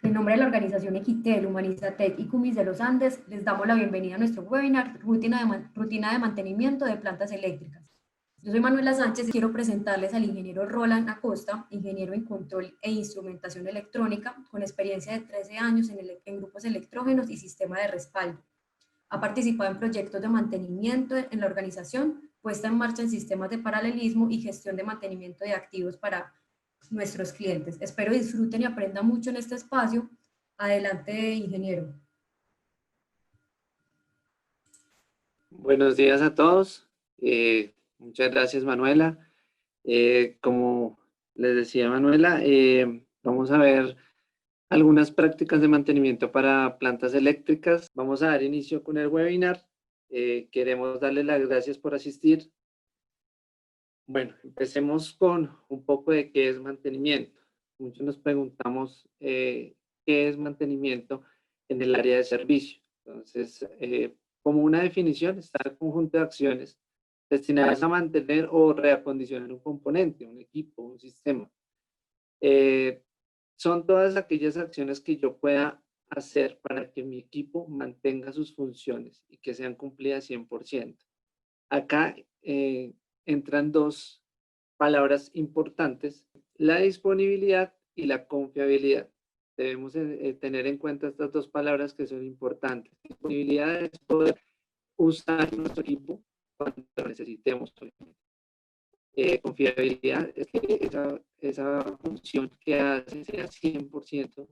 En nombre de la organización Equitel, Humanizatec y Cumis de los Andes, les damos la bienvenida a nuestro webinar Rutina de Mantenimiento de Plantas Eléctricas. Yo soy Manuela Sánchez y quiero presentarles al ingeniero Roland Acosta, ingeniero en control e instrumentación electrónica, con experiencia de 13 años en grupos electrógenos y sistema de respaldo. Ha participado en proyectos de mantenimiento en la organización, puesta en marcha en sistemas de paralelismo y gestión de mantenimiento de activos para nuestros clientes. Espero disfruten y aprendan mucho en este espacio. Adelante, ingeniero. Buenos días a todos. Muchas gracias, Manuela. Como les decía Manuela, vamos a ver algunas prácticas de mantenimiento para plantas eléctricas. Vamos a dar inicio con el webinar. Queremos darles las gracias por asistir. Bueno, empecemos con un poco de qué es mantenimiento. Muchos nos preguntamos qué es mantenimiento en el área de servicio. Entonces, como una definición, está el conjunto de acciones destinadas a mantener o reacondicionar un componente, un equipo, un sistema. Son todas aquellas acciones que yo pueda hacer para que mi equipo mantenga sus funciones y que sean cumplidas 100%. Acá entran dos palabras importantes: la disponibilidad y la confiabilidad. Debemos tener en cuenta estas dos palabras que son importantes. Disponibilidad es poder usar nuestro equipo cuando lo necesitemos. Confiabilidad es que esa función que hace sea 100%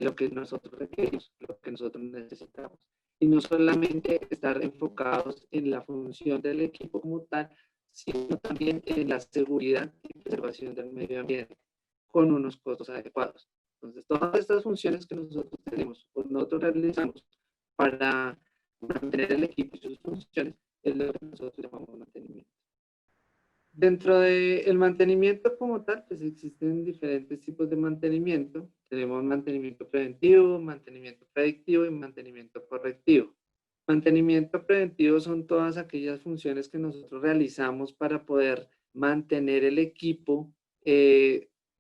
lo que nosotros requerimos, lo que nosotros necesitamos. Y no solamente estar enfocados en la función del equipo como tal, sino también en la seguridad y preservación del medio ambiente con unos costos adecuados. Entonces, todas estas funciones que nosotros tenemos o nosotros realizamos para mantener el equipo y sus funciones es lo que nosotros llamamos mantenimiento. Dentro del mantenimiento como tal, pues existen diferentes tipos de mantenimiento. Tenemos mantenimiento preventivo, mantenimiento predictivo y mantenimiento correctivo. Mantenimiento preventivo son todas aquellas funciones que nosotros realizamos para poder mantener el equipo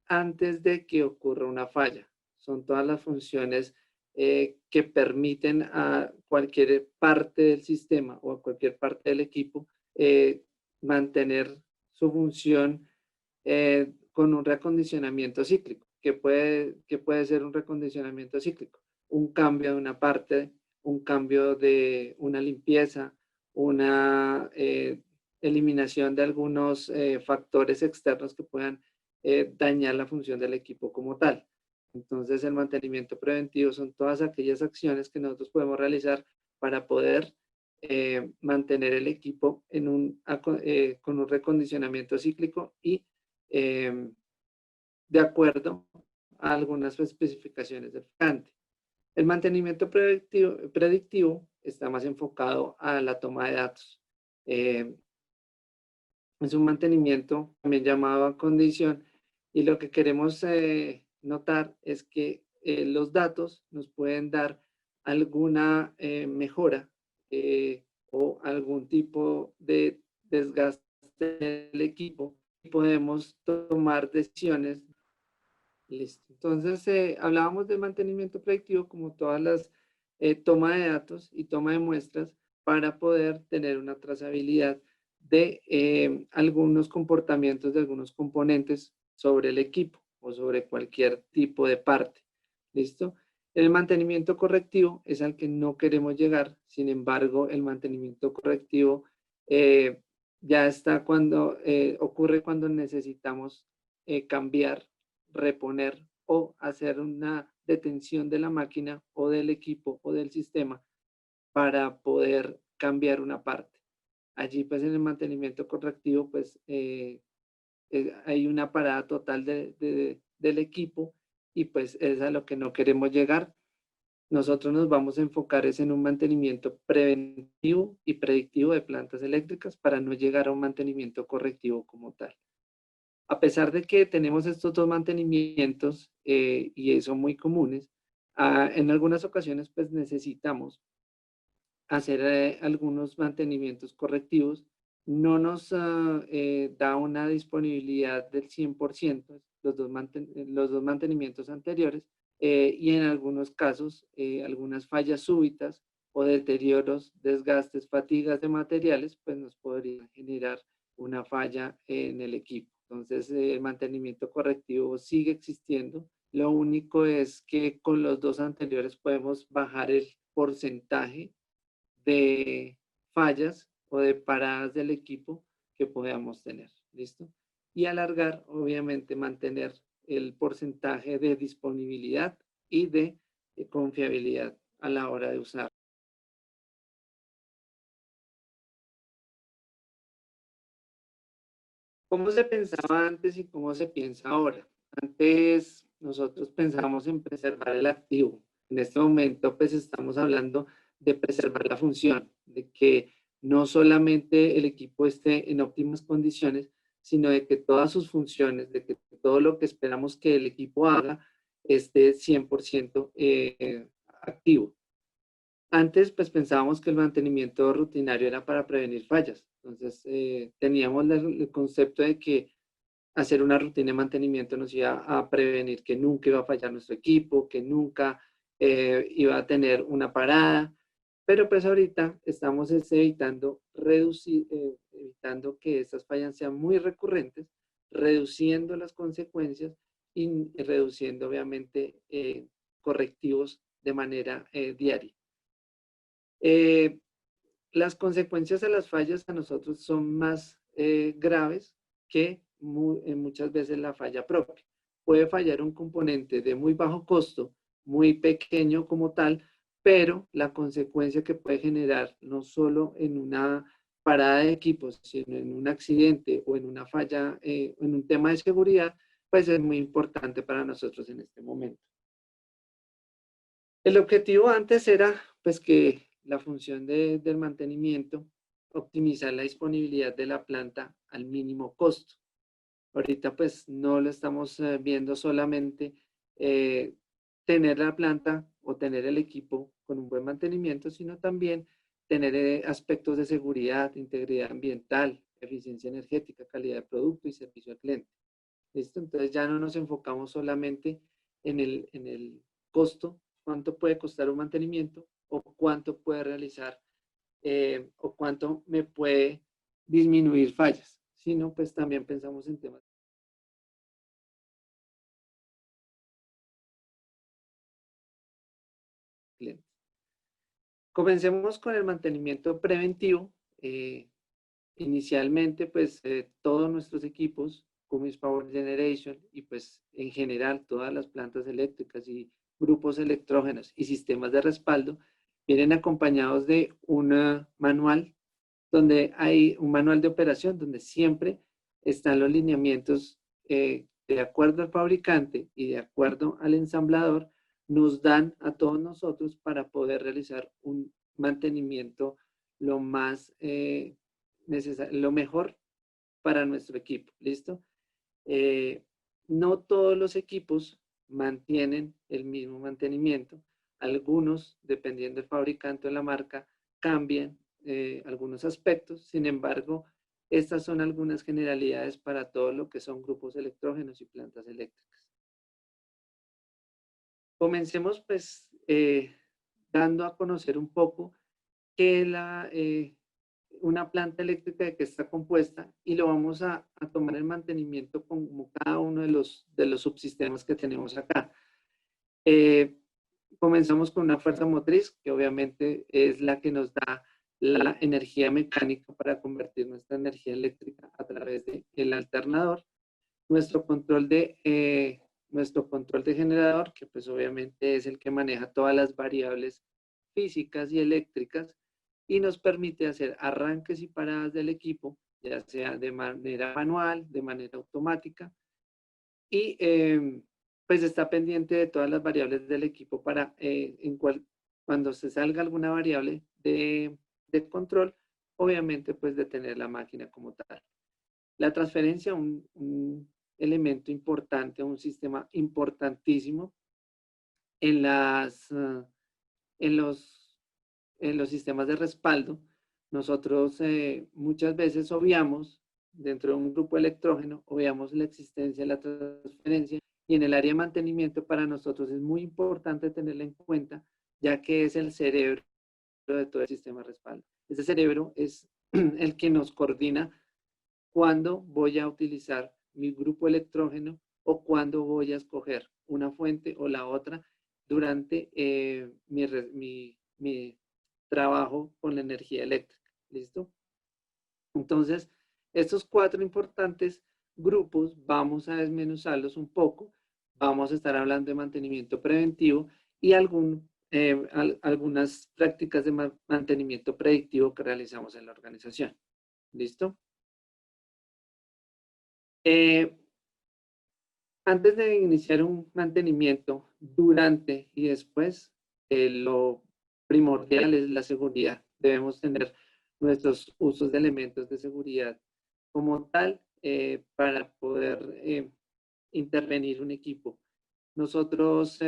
antes de que ocurra una falla. Son todas las funciones que permiten a cualquier parte del sistema o a cualquier parte del equipo mantener su función con un reacondicionamiento cíclico. ¿Qué puede ser un reacondicionamiento cíclico? Un cambio de una parte, un cambio de una limpieza, una eliminación de algunos factores externos que puedan dañar la función del equipo como tal. Entonces, el mantenimiento preventivo son todas aquellas acciones que nosotros podemos realizar para poder mantener el equipo con un recondicionamiento cíclico y de acuerdo a algunas especificaciones del fabricante. El mantenimiento predictivo está más enfocado a la toma de datos. Es un mantenimiento también llamado a condición, y lo que queremos notar es que los datos nos pueden dar alguna mejora o algún tipo de desgaste del equipo y podemos tomar decisiones. Listo. Entonces, hablábamos de mantenimiento predictivo como todas las toma de datos y toma de muestras para poder tener una trazabilidad de algunos comportamientos de algunos componentes sobre el equipo o sobre cualquier tipo de parte. ¿Listo? El mantenimiento correctivo es al que no queremos llegar. Sin embargo, el mantenimiento correctivo ya está cuando ocurre cuando necesitamos cambiar, reponer o hacer una detención de la máquina o del equipo o del sistema para poder cambiar una parte. Allí pues en el mantenimiento correctivo pues hay una parada total del equipo y pues es a lo que no queremos llegar. Nosotros nos vamos a enfocar es en un mantenimiento preventivo y predictivo de plantas eléctricas para no llegar a un mantenimiento correctivo como tal. A pesar de que tenemos estos dos mantenimientos y son muy comunes, en algunas ocasiones pues necesitamos hacer algunos mantenimientos correctivos. No nos da una disponibilidad del 100% los dos mantenimientos anteriores, y en algunos casos algunas fallas súbitas o deterioros, desgastes, fatigas de materiales, pues nos podrían generar una falla en el equipo. Entonces, el mantenimiento correctivo sigue existiendo. Lo único es que con los dos anteriores podemos bajar el porcentaje de fallas o de paradas del equipo que podamos tener. ¿Listo? Y alargar, obviamente, mantener el porcentaje de disponibilidad y de confiabilidad a la hora de usar. ¿Cómo se pensaba antes y cómo se piensa ahora? Antes nosotros pensamos en preservar el activo. En este momento pues estamos hablando de preservar la función, de que no solamente el equipo esté en óptimas condiciones, sino de que todas sus funciones, de que todo lo que esperamos que el equipo haga esté 100% activo. Antes, pues pensábamos que el mantenimiento rutinario era para prevenir fallas. Entonces, teníamos el concepto de que hacer una rutina de mantenimiento nos iba a prevenir que nunca iba a fallar nuestro equipo, que nunca iba a tener una parada. Pero pues ahorita estamos evitando reducir, evitando que estas fallas sean muy recurrentes, reduciendo las consecuencias y reduciendo obviamente correctivos de manera diaria. Las consecuencias de las fallas a nosotros son más graves que muchas veces la falla propia. Puede fallar un componente de muy bajo costo, muy pequeño como tal, pero la consecuencia que puede generar no solo en una parada de equipos, sino en un accidente o en una falla, en un tema de seguridad, pues es muy importante para nosotros en este momento. El objetivo antes era pues que la función del mantenimiento, optimizar la disponibilidad de la planta al mínimo costo. Ahorita pues no lo estamos viendo solamente tener la planta o tener el equipo con un buen mantenimiento, sino también tener aspectos de seguridad, integridad ambiental, eficiencia energética, calidad de producto y servicio al cliente. ¿Listo? Entonces ya no nos enfocamos solamente en el costo, cuánto puede costar un mantenimiento o cuánto puede realizar o cuánto me puede disminuir fallas, sino pues también pensamos en temas de clientes. Comencemos con el mantenimiento preventivo. Inicialmente, pues todos nuestros equipos, Cummins Power Generation y pues en general todas las plantas eléctricas y grupos electrógenos y sistemas de respaldo vienen acompañados de un manual donde hay un manual de operación donde siempre están los lineamientos de acuerdo al fabricante y de acuerdo al ensamblador, nos dan a todos nosotros para poder realizar un mantenimiento lo más lo mejor para nuestro equipo. ¿Listo? No todos los equipos mantienen el mismo mantenimiento. Algunos, dependiendo del fabricante o la marca, cambian algunos aspectos. Sin embargo, estas son algunas generalidades para todo lo que son grupos electrógenos y plantas eléctricas. Comencemos pues dando a conocer un poco qué es una planta eléctrica de qué está compuesta y lo vamos a tomar el mantenimiento como cada uno de los subsistemas que tenemos acá. Comenzamos con una fuerza motriz, que obviamente es la que nos da la energía mecánica para convertir nuestra energía eléctrica a través del alternador. Nuestro control de generador, que pues obviamente es el que maneja todas las variables físicas y eléctricas y nos permite hacer arranques y paradas del equipo, ya sea de manera manual, de manera automática, y pues está pendiente de todas las variables del equipo para cuando se salga alguna variable de control, obviamente pues detener la máquina como tal. La transferencia, un elemento importante, un sistema importantísimo en, en los sistemas de respaldo. Nosotros muchas veces obviamos, dentro de un grupo electrógeno, obviamos la existencia de la transferencia Y en el área de mantenimiento para nosotros es muy importante tenerla en cuenta, ya que es el cerebro de todo el sistema de respaldo. Ese cerebro es el que nos coordina cuándo voy a utilizar mi grupo electrógeno o cuándo voy a escoger una fuente o la otra durante mi trabajo con la energía eléctrica. ¿Listo? Entonces, estos 4 importantes grupos vamos a desmenuzarlos un poco. Vamos a estar hablando de mantenimiento preventivo y algunas prácticas de mantenimiento predictivo que realizamos en la organización. ¿Listo? Antes de iniciar un mantenimiento, durante y después, lo primordial es la seguridad. Debemos tener nuestros usos de elementos de seguridad como tal para poder intervenir un equipo. Nosotros,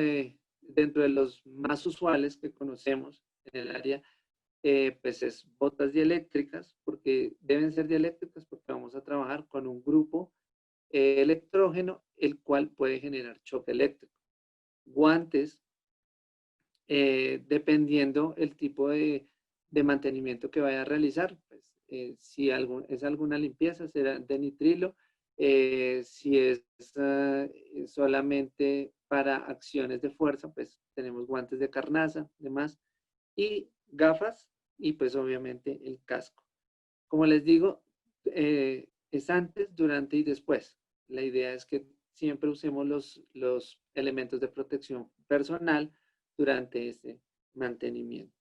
dentro de los más usuales que conocemos en el área, pues es botas dieléctricas, porque deben ser dieléctricas porque vamos a trabajar con un grupo electrógeno, el cual puede generar choque eléctrico. Guantes, dependiendo el tipo de mantenimiento que vaya a realizar, pues, si es alguna limpieza, será de nitrilo, si es solamente para acciones de fuerza, pues tenemos guantes de carnaza, demás, y gafas, y pues obviamente el casco. Como les digo, es antes, durante y después. La idea es que siempre usemos los elementos de protección personal durante este mantenimiento.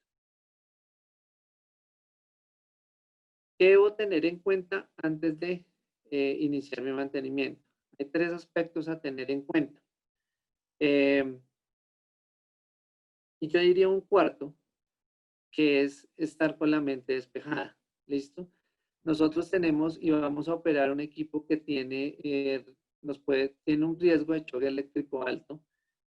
¿Qué debo tener en cuenta antes de iniciar mi mantenimiento? Hay 3 aspectos a tener en cuenta. Y yo diría un cuarto, que es estar con la mente despejada. ¿Listo? Nosotros tenemos y vamos a operar un equipo que tiene un riesgo de choque eléctrico alto.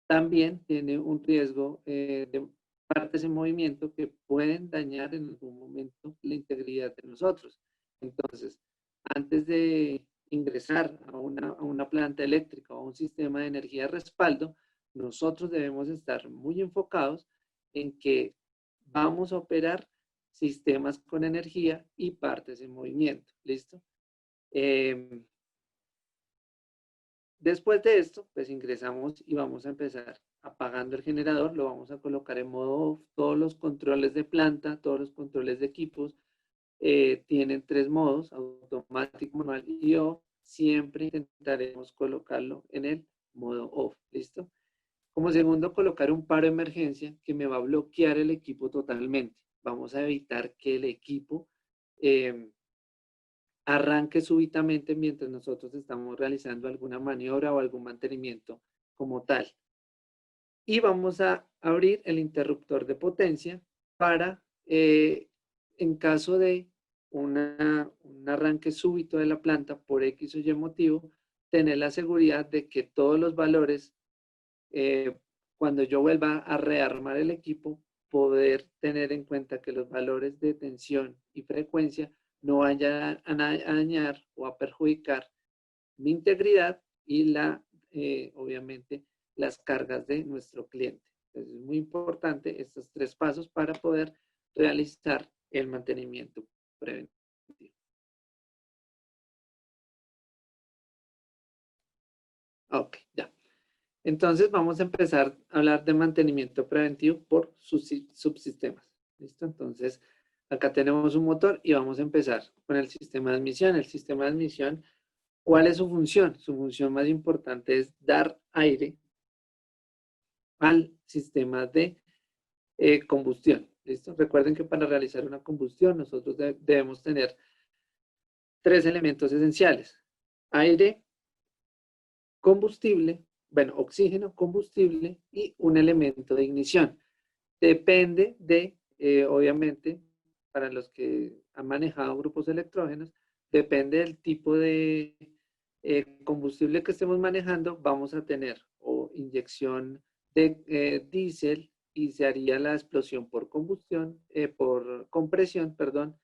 También tiene un riesgo de partes en movimiento que pueden dañar en algún momento la integridad de nosotros. Entonces, antes de ingresar a una planta eléctrica o a un sistema de energía de respaldo, nosotros debemos estar muy enfocados en que vamos a operar sistemas con energía y partes en movimiento. ¿Listo? Después de esto, pues ingresamos y vamos a empezar apagando el generador, lo vamos a colocar en modo off. Todos los controles de planta, todos los controles de equipos tienen 3 modos, automático, manual y off. Siempre intentaremos colocarlo en el modo off. ¿Listo? Como segundo, colocar un paro de emergencia que me va a bloquear el equipo totalmente. Vamos a evitar que el equipo arranque súbitamente mientras nosotros estamos realizando alguna maniobra o algún mantenimiento como tal. Y vamos a abrir el interruptor de potencia para, en caso de un arranque súbito de la planta por X o Y motivo, tener la seguridad de que todos los valores, cuando yo vuelva a rearmar el equipo, poder tener en cuenta que los valores de tensión y frecuencia no vayan a dañar o a perjudicar mi integridad y obviamente las cargas de nuestro cliente. Entonces, es muy importante estos 3 pasos para poder realizar el mantenimiento preventivo. Ok, ya. Entonces vamos a empezar a hablar de mantenimiento preventivo por subsistemas. ¿Listo? Entonces, acá tenemos un motor y vamos a empezar con el sistema de admisión. El sistema de admisión, ¿cuál es su función? Su función más importante es dar aire al sistema de combustión. ¿Listo? Recuerden que para realizar una combustión nosotros debemos tener 3 elementos esenciales: aire, combustible, oxígeno, combustible y un elemento de ignición. Depende de, obviamente, para los que han manejado grupos electrógenos, depende del tipo de combustible que estemos manejando, vamos a tener o inyección de diésel y se haría la explosión por combustión, por compresión, perdón,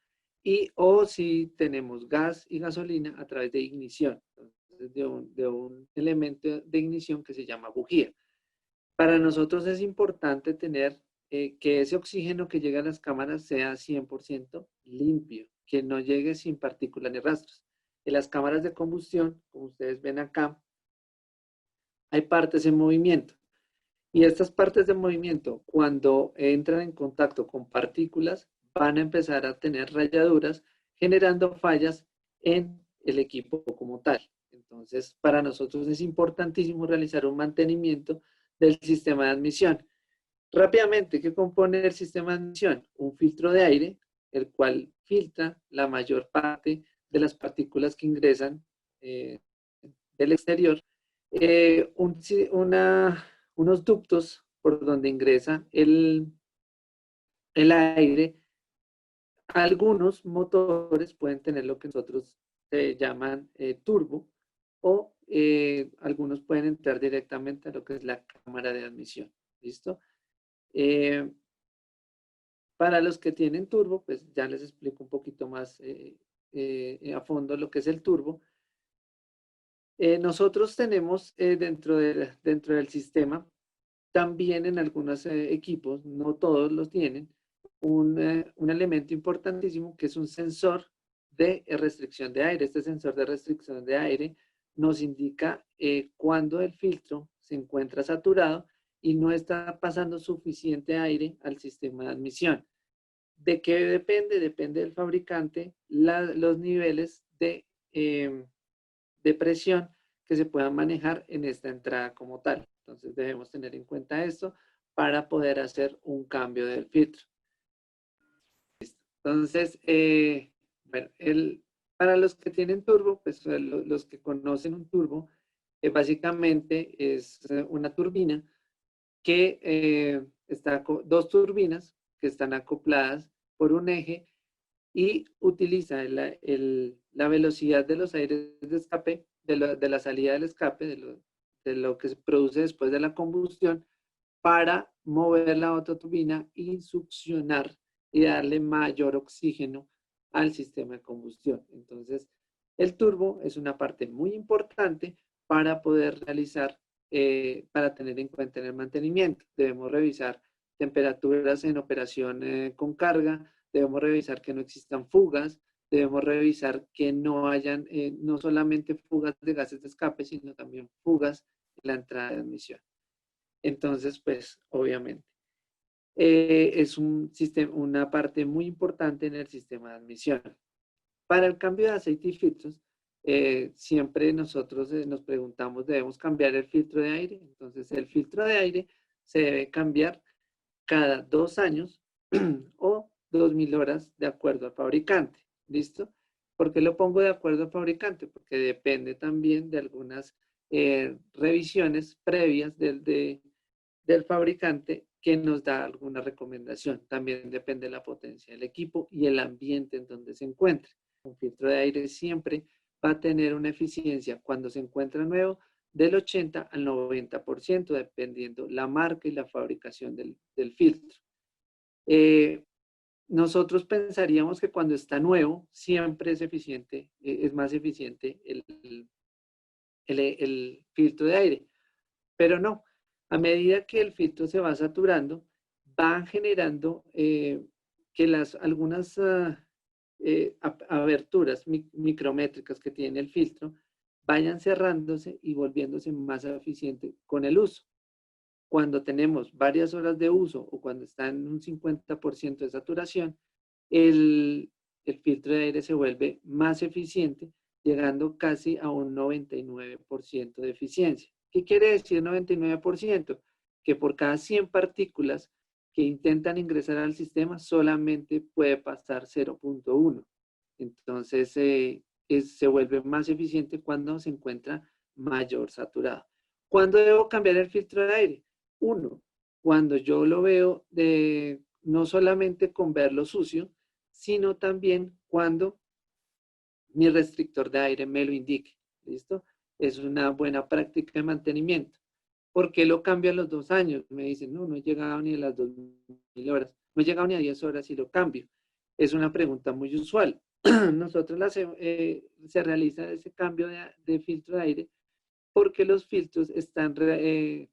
o si tenemos gas y gasolina a través de ignición. Entonces, entonces de un elemento de ignición que se llama bujía. Para nosotros es importante tener que ese oxígeno que llega a las cámaras sea 100% limpio, que no llegue sin partículas ni rastros. En las cámaras de combustión, como ustedes ven acá, hay partes en movimiento. Y estas partes de movimiento, cuando entran en contacto con partículas, van a empezar a tener rayaduras, generando fallas en el equipo como tal. Entonces, para nosotros es importantísimo realizar un mantenimiento del sistema de admisión. Rápidamente, ¿qué compone el sistema de admisión? Un filtro de aire, el cual filtra la mayor parte de las partículas que ingresan del exterior. Unos ductos por donde ingresa el aire. Algunos motores pueden tener lo que nosotros llaman turbo, o algunos pueden entrar directamente a lo que es la cámara de admisión. ¿Listo? Para los que tienen turbo, pues ya les explico un poquito más a fondo lo que es el turbo. Nosotros tenemos dentro del sistema, también en algunos equipos, no todos los tienen, un elemento importantísimo que es un sensor de restricción de aire. Este sensor de restricción de aire nos indica cuando el filtro se encuentra saturado y no está pasando suficiente aire al sistema de admisión. ¿De qué depende? Depende del fabricante, los niveles de presión que se puedan manejar en esta entrada como tal. Entonces debemos tener en cuenta esto para poder hacer un cambio del filtro. Entonces, bueno, para los que tienen turbo, pues los que conocen un turbo, básicamente es una turbina que dos turbinas que están acopladas por un eje y utiliza la velocidad de los aires de escape, de la salida del escape, de lo que se produce después de la combustión, para mover la otra turbina y succionar y darle mayor oxígeno al sistema de combustión. Entonces, el turbo es una parte muy importante para poder realizar, para tener en cuenta en el mantenimiento. Debemos revisar temperaturas en operación con carga, debemos revisar que no existan fugas, debemos revisar que no hayan, no solamente fugas de gases de escape, sino también fugas en la entrada de admisión. Entonces, pues, obviamente, es una parte muy importante en el sistema de admisión. Para el cambio de aceite y filtros, siempre nosotros nos preguntamos, ¿debemos cambiar el filtro de aire? Entonces, el filtro de aire se debe cambiar cada 2 años o 2.000 horas de acuerdo al fabricante. ¿Listo? ¿Por qué lo pongo de acuerdo al fabricante? Porque depende también de algunas revisiones previas del fabricante que nos da alguna recomendación. También depende de la potencia del equipo y el ambiente en donde se encuentre. Un filtro de aire siempre va a tener una eficiencia cuando se encuentra nuevo del 80 al 90%, dependiendo la marca y la fabricación del filtro. Nosotros pensaríamos que cuando está nuevo siempre es eficiente, es más eficiente el filtro de aire, pero no. A medida que el filtro se va saturando, van generando que algunas aberturas micrométricas que tiene el filtro vayan cerrándose y volviéndose más eficiente con el uso. Cuando tenemos varias horas de uso o cuando está en un 50% de saturación, el filtro de aire se vuelve más eficiente, llegando casi a un 99% de eficiencia. ¿Qué quiere decir 99%? Que por cada 100 partículas que intentan ingresar al sistema, solamente puede pasar 0.1. Entonces, se vuelve más eficiente cuando se encuentra mayor saturado. ¿Cuándo debo cambiar el filtro de aire? Uno, cuando yo lo veo no solamente con verlo sucio, sino también cuando mi restrictor de aire me lo indique. ¿Listo? Es una buena práctica de mantenimiento. ¿Por qué lo cambio a los 2 años? Me dicen, no he llegado ni a las 2.000 horas. No he llegado ni a 10 horas y lo cambio. Es una pregunta muy usual. nosotros se realiza ese cambio de filtro de aire porque los filtros están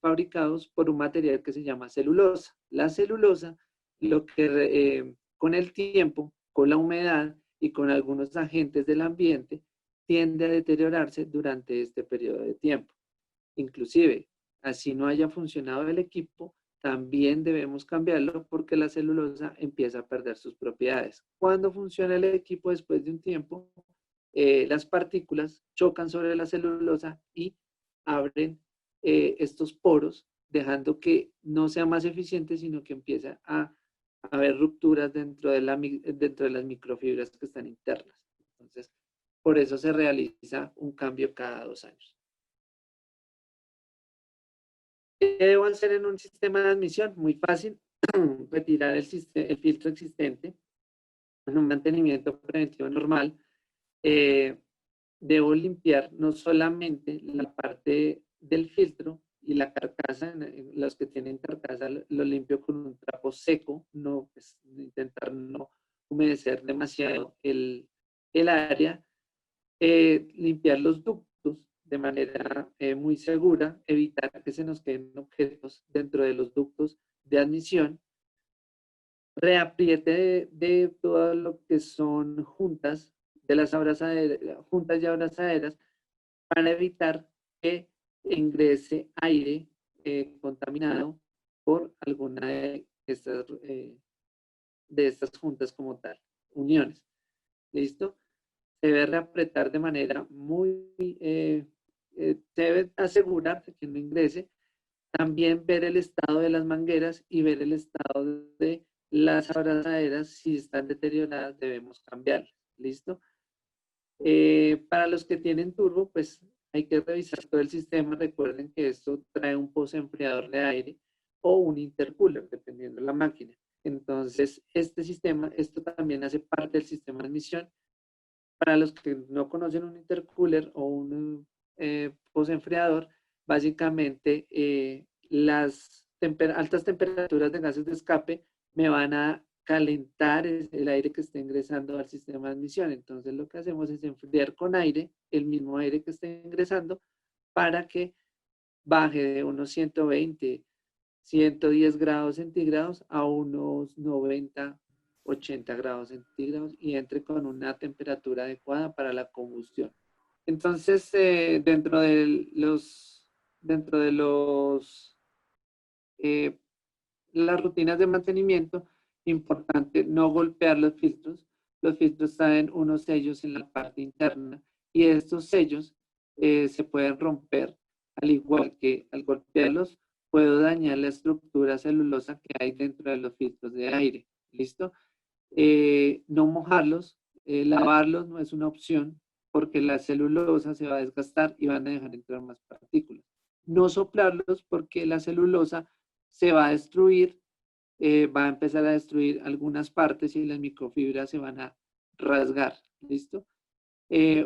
fabricados por un material que se llama celulosa. La celulosa, con el tiempo, con la humedad y con algunos agentes del ambiente, tiende a deteriorarse durante este periodo de tiempo. Inclusive, así no haya funcionado el equipo, también debemos cambiarlo porque la celulosa empieza a perder sus propiedades. Cuando funciona el equipo después de un tiempo, las partículas chocan sobre la celulosa y abren estos poros, dejando que no sea más eficiente, sino que empieza a haber rupturas dentro de las microfibras que están internas. Entonces, por eso se realiza un cambio cada 2 años. ¿Qué debo hacer en un sistema de admisión? Muy fácil, retirar el filtro existente en un mantenimiento preventivo normal. Debo limpiar no solamente la parte del filtro y la carcasa, los que tienen carcasa lo limpio con un trapo seco, no, pues, intentar no humedecer demasiado el área, limpiar los ductos de manera muy segura, evitar que se nos queden objetos dentro de los ductos de admisión, reapriete de todo lo que son juntas de las juntas y abrazaderas para evitar que ingrese aire contaminado por alguna de estas juntas como tal, uniones. ¿Listo? Se debe reapretar de manera se debe asegurar que no ingrese. También ver el estado de las mangueras y ver el estado de las abrazaderas. Si están deterioradas, debemos cambiarlas. ¿Listo? Para los que tienen turbo, pues hay que revisar todo el sistema. Recuerden que esto trae un postenfriador de aire o un intercooler, dependiendo de la máquina. Entonces, esto también hace parte del sistema de admisión. Para los que no conocen un intercooler o un postenfriador, básicamente las altas temperaturas de gases de escape me van a calentar el aire que está ingresando al sistema de admisión. Entonces lo que hacemos es enfriar con aire el mismo aire que está ingresando para que baje de unos 120, 110 grados centígrados a unos 90, 80 grados centígrados y entre con una temperatura adecuada para la combustión. Entonces, dentro de las rutinas de mantenimiento, importante no golpear los filtros. Los filtros traen unos sellos en la parte interna y estos sellos se pueden romper, al igual que al golpearlos puedo dañar la estructura celulosa que hay dentro de los filtros de aire. ¿Listo? No mojarlos, lavarlos no es una opción porque la celulosa se va a desgastar y van a dejar entrar más partículas. No soplarlos porque la celulosa se va a destruir, va a empezar a destruir algunas partes y las microfibras se van a rasgar. ¿Listo?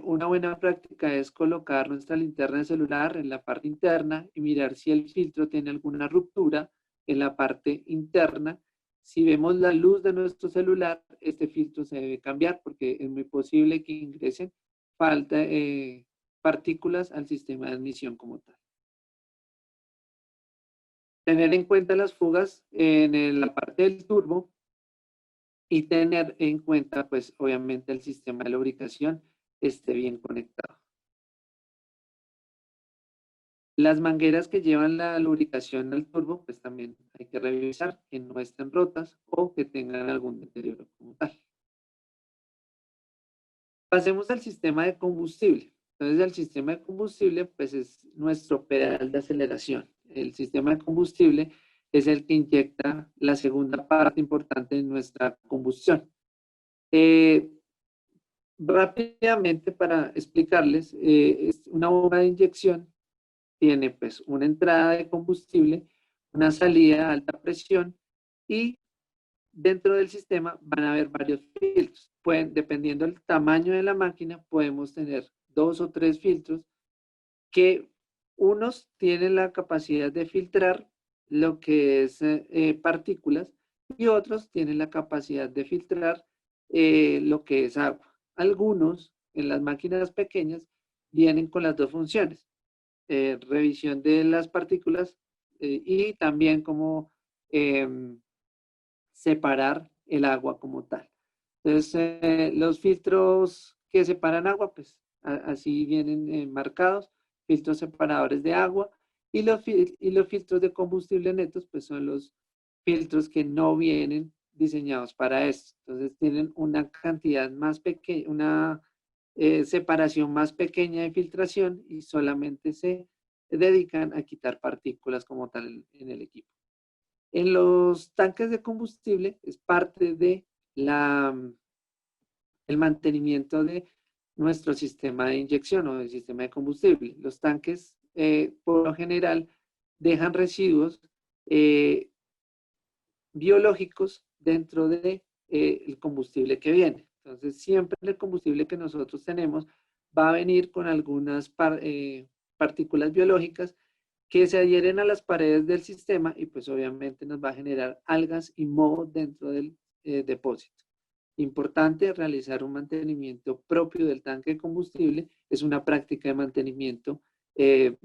Una buena práctica es colocar nuestra linterna de celular en la parte interna y mirar si el filtro tiene alguna ruptura en la parte interna. Si vemos la luz de nuestro celular, este filtro se debe cambiar porque es muy posible que ingresen partículas al sistema de admisión como tal. Tener en cuenta las fugas en la parte del turbo y tener en cuenta, pues, obviamente el sistema de lubricación esté bien conectado. Las mangueras que llevan la lubricación al turbo, pues también hay que revisar que no estén rotas o que tengan algún deterioro como tal. Pasemos al sistema de combustible. Entonces, el sistema de combustible, pues es nuestro pedal de aceleración. El sistema de combustible es el que inyecta la segunda parte importante de nuestra combustión. Rápidamente para explicarles, una bomba de inyección tiene pues una entrada de combustible, una salida a alta presión y dentro del sistema van a haber varios filtros. Dependiendo del tamaño de la máquina, podemos tener 2 o 3 filtros que unos tienen la capacidad de filtrar lo que es partículas y otros tienen la capacidad de filtrar lo que es agua. algunos, en las máquinas pequeñas, vienen con las dos funciones. Revisión de las partículas y también como separar el agua como tal. Entonces, los filtros que separan agua, pues así vienen marcados, filtros separadores de agua, y los filtros de combustible netos, pues son los filtros que no vienen diseñados para esto. Entonces, tienen una cantidad más pequeña, una separación más pequeña de filtración y solamente se dedican a quitar partículas como tal en el equipo. En los tanques de combustible es parte de el mantenimiento de nuestro sistema de inyección o del sistema de combustible. Los tanques, por lo general, dejan residuos biológicos dentro de, el combustible que viene. Entonces, siempre el combustible que nosotros tenemos va a venir con algunas partículas biológicas que se adhieren a las paredes del sistema y pues obviamente nos va a generar algas y moho dentro del depósito. Importante realizar un mantenimiento propio del tanque de combustible. Es una práctica de mantenimiento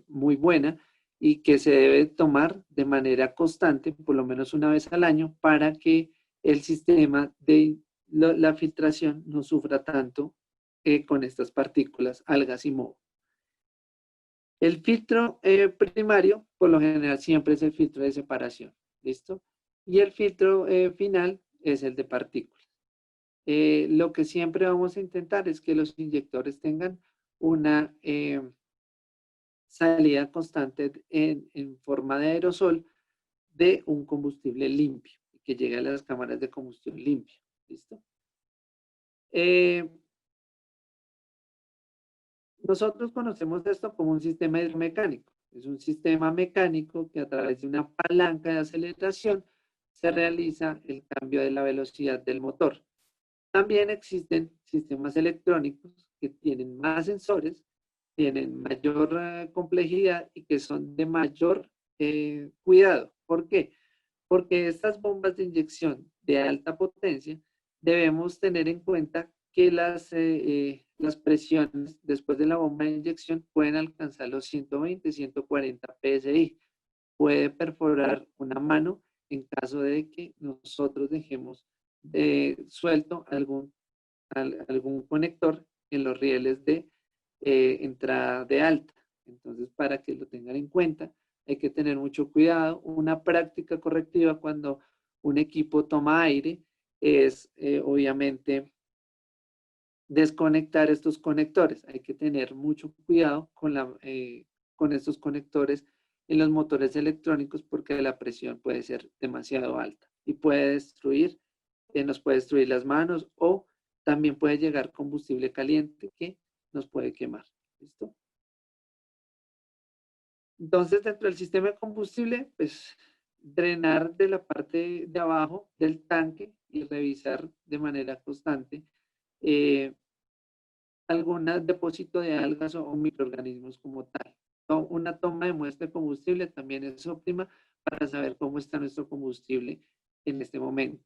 muy buena y que se debe tomar de manera constante, por lo menos una vez al año, para que el sistema de la filtración no sufra tanto con estas partículas, algas y moho. El filtro primario, por lo general, siempre es el filtro de separación, ¿listo? Y el filtro final es el de partículas. Lo que siempre vamos a intentar es que los inyectores tengan una salida constante en forma de aerosol de un combustible limpio, que llegue a las cámaras de combustión limpio, ¿listo? Nosotros conocemos esto como un sistema hidromecánico. Es un sistema mecánico que a través de una palanca de aceleración se realiza el cambio de la velocidad del motor. También existen sistemas electrónicos que tienen más sensores, tienen mayor complejidad y que son de mayor cuidado. ¿Por qué? Porque estas bombas de inyección de alta potencia debemos tener en cuenta que las presiones después de la bomba de inyección pueden alcanzar los 120, 140 PSI. Puede perforar una mano en caso de que nosotros dejemos suelto algún conector en los rieles de entrada de alta. Entonces, para que lo tengan en cuenta, hay que tener mucho cuidado. Una práctica correctiva cuando un equipo toma aire es obviamente desconectar estos conectores. Hay que tener mucho cuidado con estos conectores en los motores electrónicos porque la presión puede ser demasiado alta y puede destruir, nos puede destruir las manos o también puede llegar combustible caliente que nos puede quemar. ¿Listo? Entonces, dentro del sistema de combustible, pues drenar de la parte de abajo del tanque y revisar de manera constante algún depósito de algas o microorganismos como tal. Una toma de muestra de combustible también es óptima para saber cómo está nuestro combustible en este momento.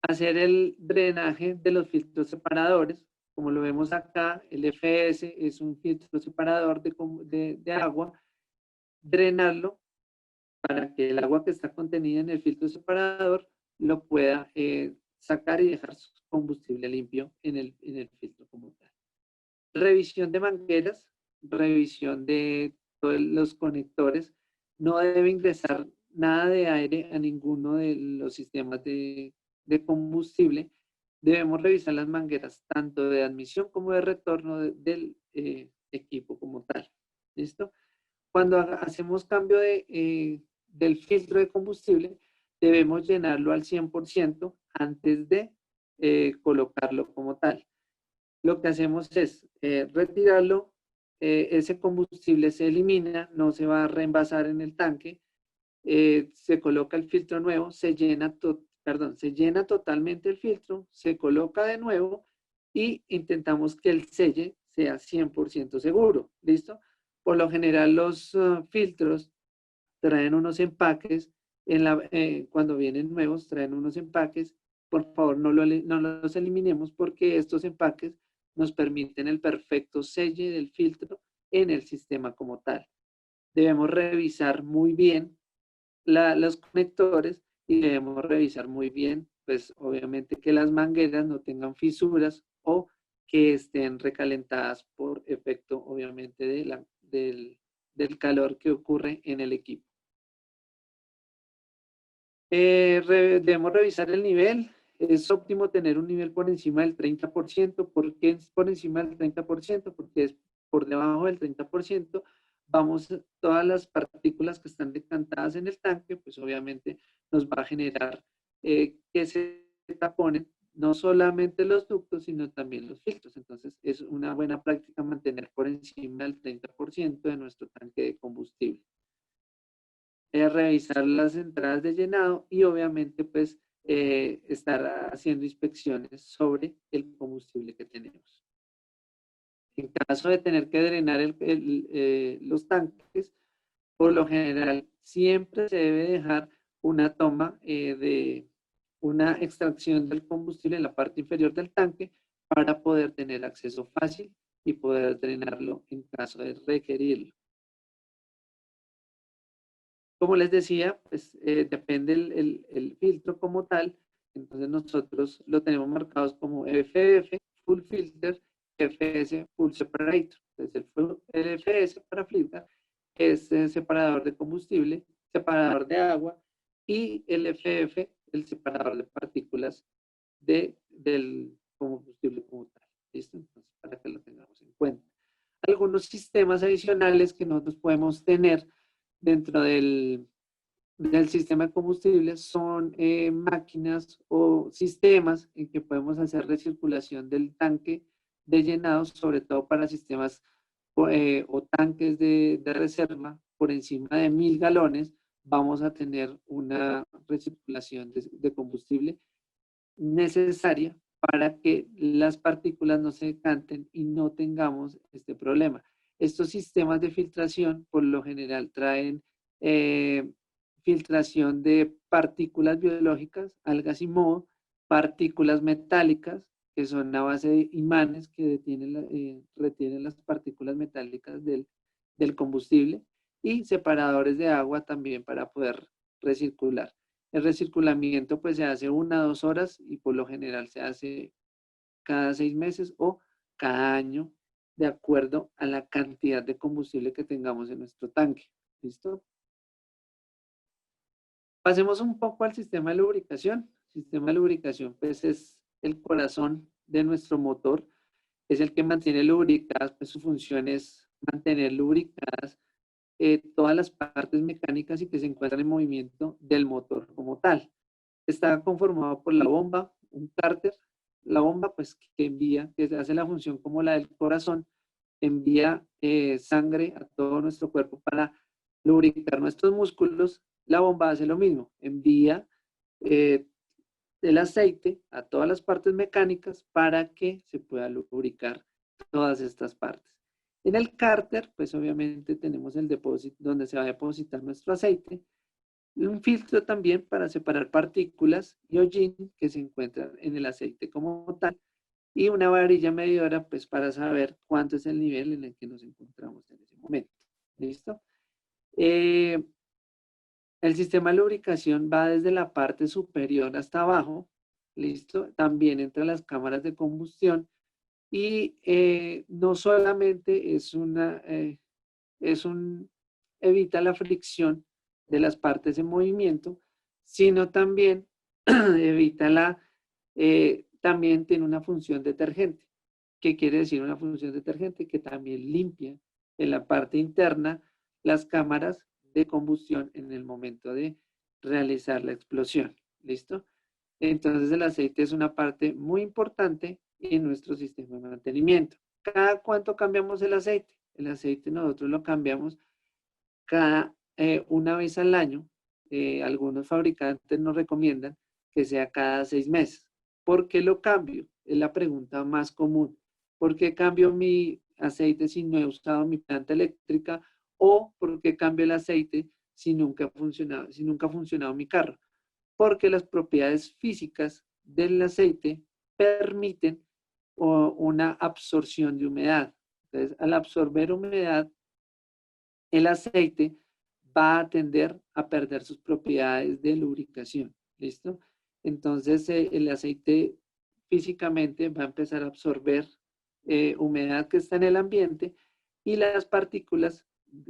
Hacer el drenaje de los filtros separadores. Como lo vemos acá, el FS es un filtro separador de agua. Drenarlo para que el agua que está contenida en el filtro separador lo pueda sacar y dejar su combustible limpio en el filtro como tal. Revisión de mangueras, revisión de todos los conectores. No debe ingresar nada de aire a ninguno de los sistemas de combustible. Debemos revisar las mangueras tanto de admisión como de retorno del equipo como tal. ¿Listo? Cuando hacemos cambio del filtro de combustible, debemos llenarlo al 100% antes de colocarlo como tal. Lo que hacemos es retirarlo, ese combustible se elimina, no se va a reenvasar en el tanque, se coloca el filtro nuevo, se llena totalmente el filtro, se coloca de nuevo y intentamos que el selle sea 100% seguro. ¿Listo? Por lo general los filtros traen unos empaques, cuando vienen nuevos traen unos empaques por favor no los eliminemos porque estos empaques nos permiten el perfecto selle del filtro en el sistema como tal. Debemos revisar muy bien los conectores y debemos revisar muy bien, pues obviamente que las mangueras no tengan fisuras o que estén recalentadas por efecto obviamente del calor que ocurre en el equipo. Debemos revisar el nivel. Es óptimo tener un nivel por encima del 30%. ¿Por qué es por encima del 30%? Porque es por debajo del 30%. Todas las partículas que están decantadas en el tanque, pues obviamente nos va a generar que se taponen no solamente los ductos, sino también los filtros. Entonces, es una buena práctica mantener por encima del 30% de nuestro tanque de combustible. Revisar las entradas de llenado y obviamente pues estar haciendo inspecciones sobre el combustible que tenemos. En caso de tener que drenar los tanques, por lo general siempre se debe dejar una toma de una extracción del combustible en la parte inferior del tanque para poder tener acceso fácil y poder drenarlo en caso de requerirlo. Como les decía, pues depende el filtro como tal. Entonces nosotros lo tenemos marcados como FF, Full Filter, FS, Full Separator. Entonces el FS para filtrar es separador de combustible, separador de agua, y el FF, el separador de partículas del combustible como tal. ¿Listo? Entonces, para que lo tengamos en cuenta. Algunos sistemas adicionales que nosotros podemos tener dentro del sistema de combustible son máquinas o sistemas en que podemos hacer recirculación del tanque de llenado, sobre todo para sistemas o tanques de reserva por encima de 1000 galones. Vamos a tener una recirculación de combustible necesaria para que las partículas no se decanten y no tengamos este problema. Estos sistemas de filtración por lo general traen filtración de partículas biológicas, algas y moho, partículas metálicas, que son a base de imanes que retienen las partículas metálicas del combustible, y separadores de agua también para poder recircular. El recirculamiento pues se hace 1 o 2 horas y por lo general se hace cada 6 meses o cada año, de acuerdo a la cantidad de combustible que tengamos en nuestro tanque. ¿Listo? Pasemos un poco al sistema de lubricación. El sistema de lubricación pues es el corazón de nuestro motor, es el que mantiene lubricadas, pues su función es mantener lubricadas todas las partes mecánicas y que se encuentran en movimiento del motor como tal. Está conformado por la bomba, un cárter, la bomba pues que envía, que hace la función como la del corazón, envía sangre a todo nuestro cuerpo para lubricar nuestros músculos. La bomba hace lo mismo, envía el aceite a todas las partes mecánicas para que se pueda lubricar todas estas partes. En el cárter, pues obviamente tenemos el depósito donde se va a depositar nuestro aceite, un filtro también para separar partículas y hollín que se encuentran en el aceite como tal, y una varilla medidora pues para saber cuánto es el nivel en el que nos encontramos en ese momento. ¿Listo? El sistema de lubricación va desde la parte superior hasta abajo. ¿Listo? También entre las cámaras de combustión y no solamente evita la fricción de las partes en movimiento, sino también evita también tiene una función detergente. ¿Qué quiere decir una función detergente? Que también limpia en la parte interna las cámaras de combustión en el momento de realizar la explosión. ¿Listo? Entonces el aceite es una parte muy importante en nuestro sistema de mantenimiento. ¿Cada cuánto cambiamos el aceite? El aceite nosotros lo cambiamos una vez al año. Algunos fabricantes nos recomiendan que sea cada 6 meses. ¿Por qué lo cambio? Es la pregunta más común. ¿Por qué cambio mi aceite si no he usado mi planta eléctrica? ¿O por qué cambio el aceite si nunca ha funcionado mi carro? Porque las propiedades físicas del aceite permiten una absorción de humedad. Entonces, al absorber humedad, el aceite va a tender a perder sus propiedades de lubricación. ¿Listo? Entonces, el aceite físicamente va a empezar a absorber humedad que está en el ambiente y las partículas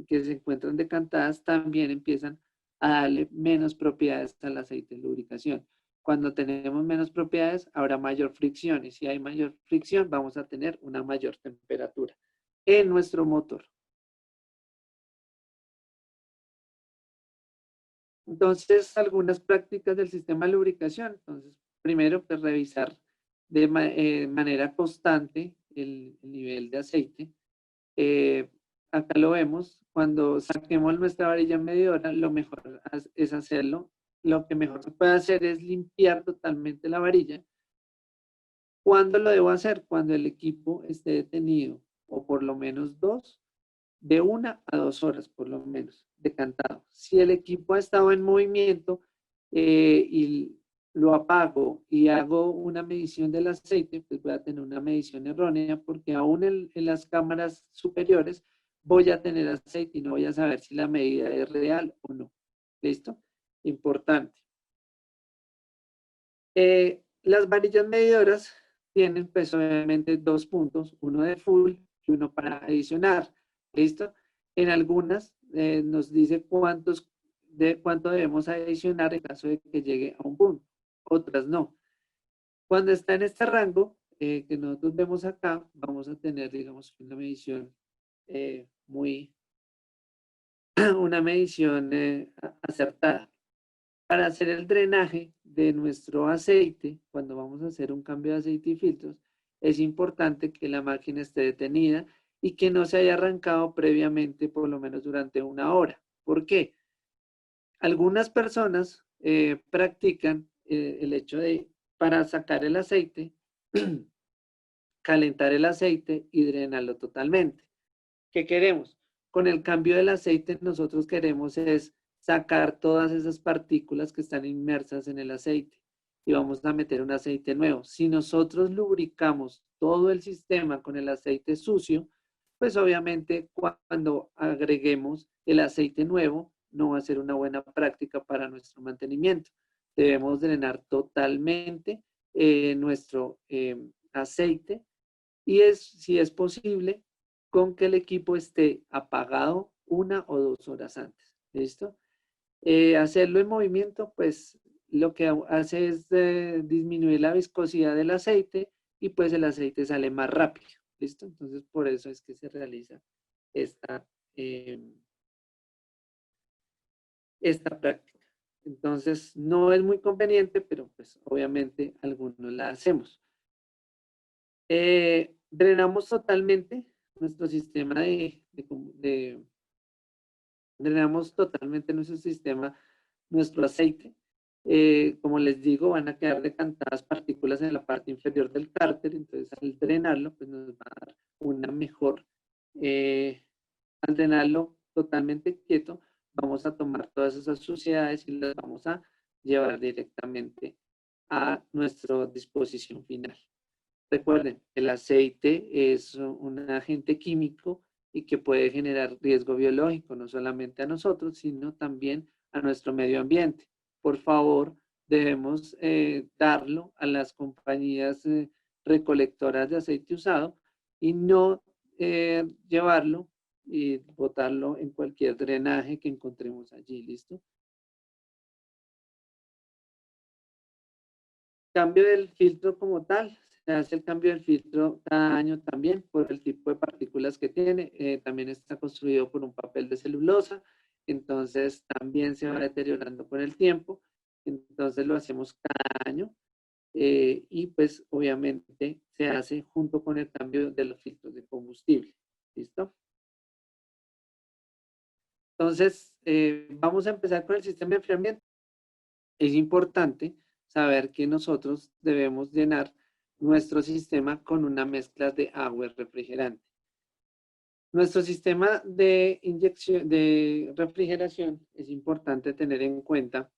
que se encuentran decantadas también empiezan a darle menos propiedades al aceite de lubricación. Cuando tenemos menos propiedades, habrá mayor fricción y si hay mayor fricción, vamos a tener una mayor temperatura en nuestro motor. Entonces, algunas prácticas del sistema de lubricación. Entonces, primero, pues revisar de manera constante el nivel de aceite. Acá lo vemos, cuando saquemos nuestra varilla medidora, lo mejor es hacerlo. Lo que mejor se puede hacer es limpiar totalmente la varilla. ¿Cuándo lo debo hacer? Cuando el equipo esté detenido, o por lo menos de 1 a 2 horas por lo menos, decantado. Si el equipo ha estado en movimiento y lo apago y hago una medición del aceite, pues voy a tener una medición errónea porque aún en las cámaras superiores voy a tener aceite y no voy a saber si la medida es real o no. ¿Listo? Importante. Las varillas medidoras tienen pues obviamente 2 puntos, uno de full y uno para adicionar. ¿Listo? En algunas nos dice cuánto debemos adicionar en caso de que llegue a un punto, otras no. Cuando está en este rango que nosotros vemos acá, vamos a tener, digamos, una medición una medición acertada. Para hacer el drenaje de nuestro aceite, cuando vamos a hacer un cambio de aceite y filtros, es importante que la máquina esté detenida y que no se haya arrancado previamente, por lo menos durante 1 hora. ¿Por qué? Algunas personas practican el hecho de, para sacar el aceite, calentar el aceite y drenarlo totalmente. ¿Qué queremos? Con el cambio del aceite, nosotros queremos es sacar todas esas partículas que están inmersas en el aceite y vamos a meter un aceite nuevo. Si nosotros lubricamos todo el sistema con el aceite sucio, pues obviamente cuando agreguemos el aceite nuevo, no va a ser una buena práctica para nuestro mantenimiento. Debemos drenar totalmente nuestro aceite y si es posible, con que el equipo esté apagado 1 o 2 horas antes. ¿Listo? Hacerlo en movimiento, pues lo que hace es disminuir la viscosidad del aceite y pues el aceite sale más rápido. ¿Listo? Entonces, por eso es que se realiza esta, esta práctica. Entonces, no es muy conveniente, pero pues obviamente algunos la hacemos. Drenamos totalmente nuestro sistema drenamos totalmente nuestro sistema, nuestro aceite. Como les digo, van a quedar decantadas partículas en la parte inferior del cárter, entonces al drenarlo, pues nos va a dar una mejor, al drenarlo totalmente quieto, vamos a tomar todas esas suciedades y las vamos a llevar directamente a nuestra disposición final. Recuerden, el aceite es un agente químico y que puede generar riesgo biológico, no solamente a nosotros, sino también a nuestro medio ambiente. Por favor, debemos darlo a las compañías recolectoras de aceite usado y no llevarlo y botarlo en cualquier drenaje que encontremos allí, ¿listo? Cambio del filtro como tal, se hace el cambio del filtro cada año también por el tipo de partículas que tiene. También está construido por un papel de celulosa, entonces también se va deteriorando con el tiempo. Entonces lo hacemos cada año y pues obviamente se hace junto con el cambio de los filtros de combustible. ¿Listo? Entonces vamos a empezar con el sistema de enfriamiento. Es importante saber que nosotros debemos llenar nuestro sistema con una mezcla de agua y refrigerante. Nuestro sistema de inyección de refrigeración es importante tener en cuenta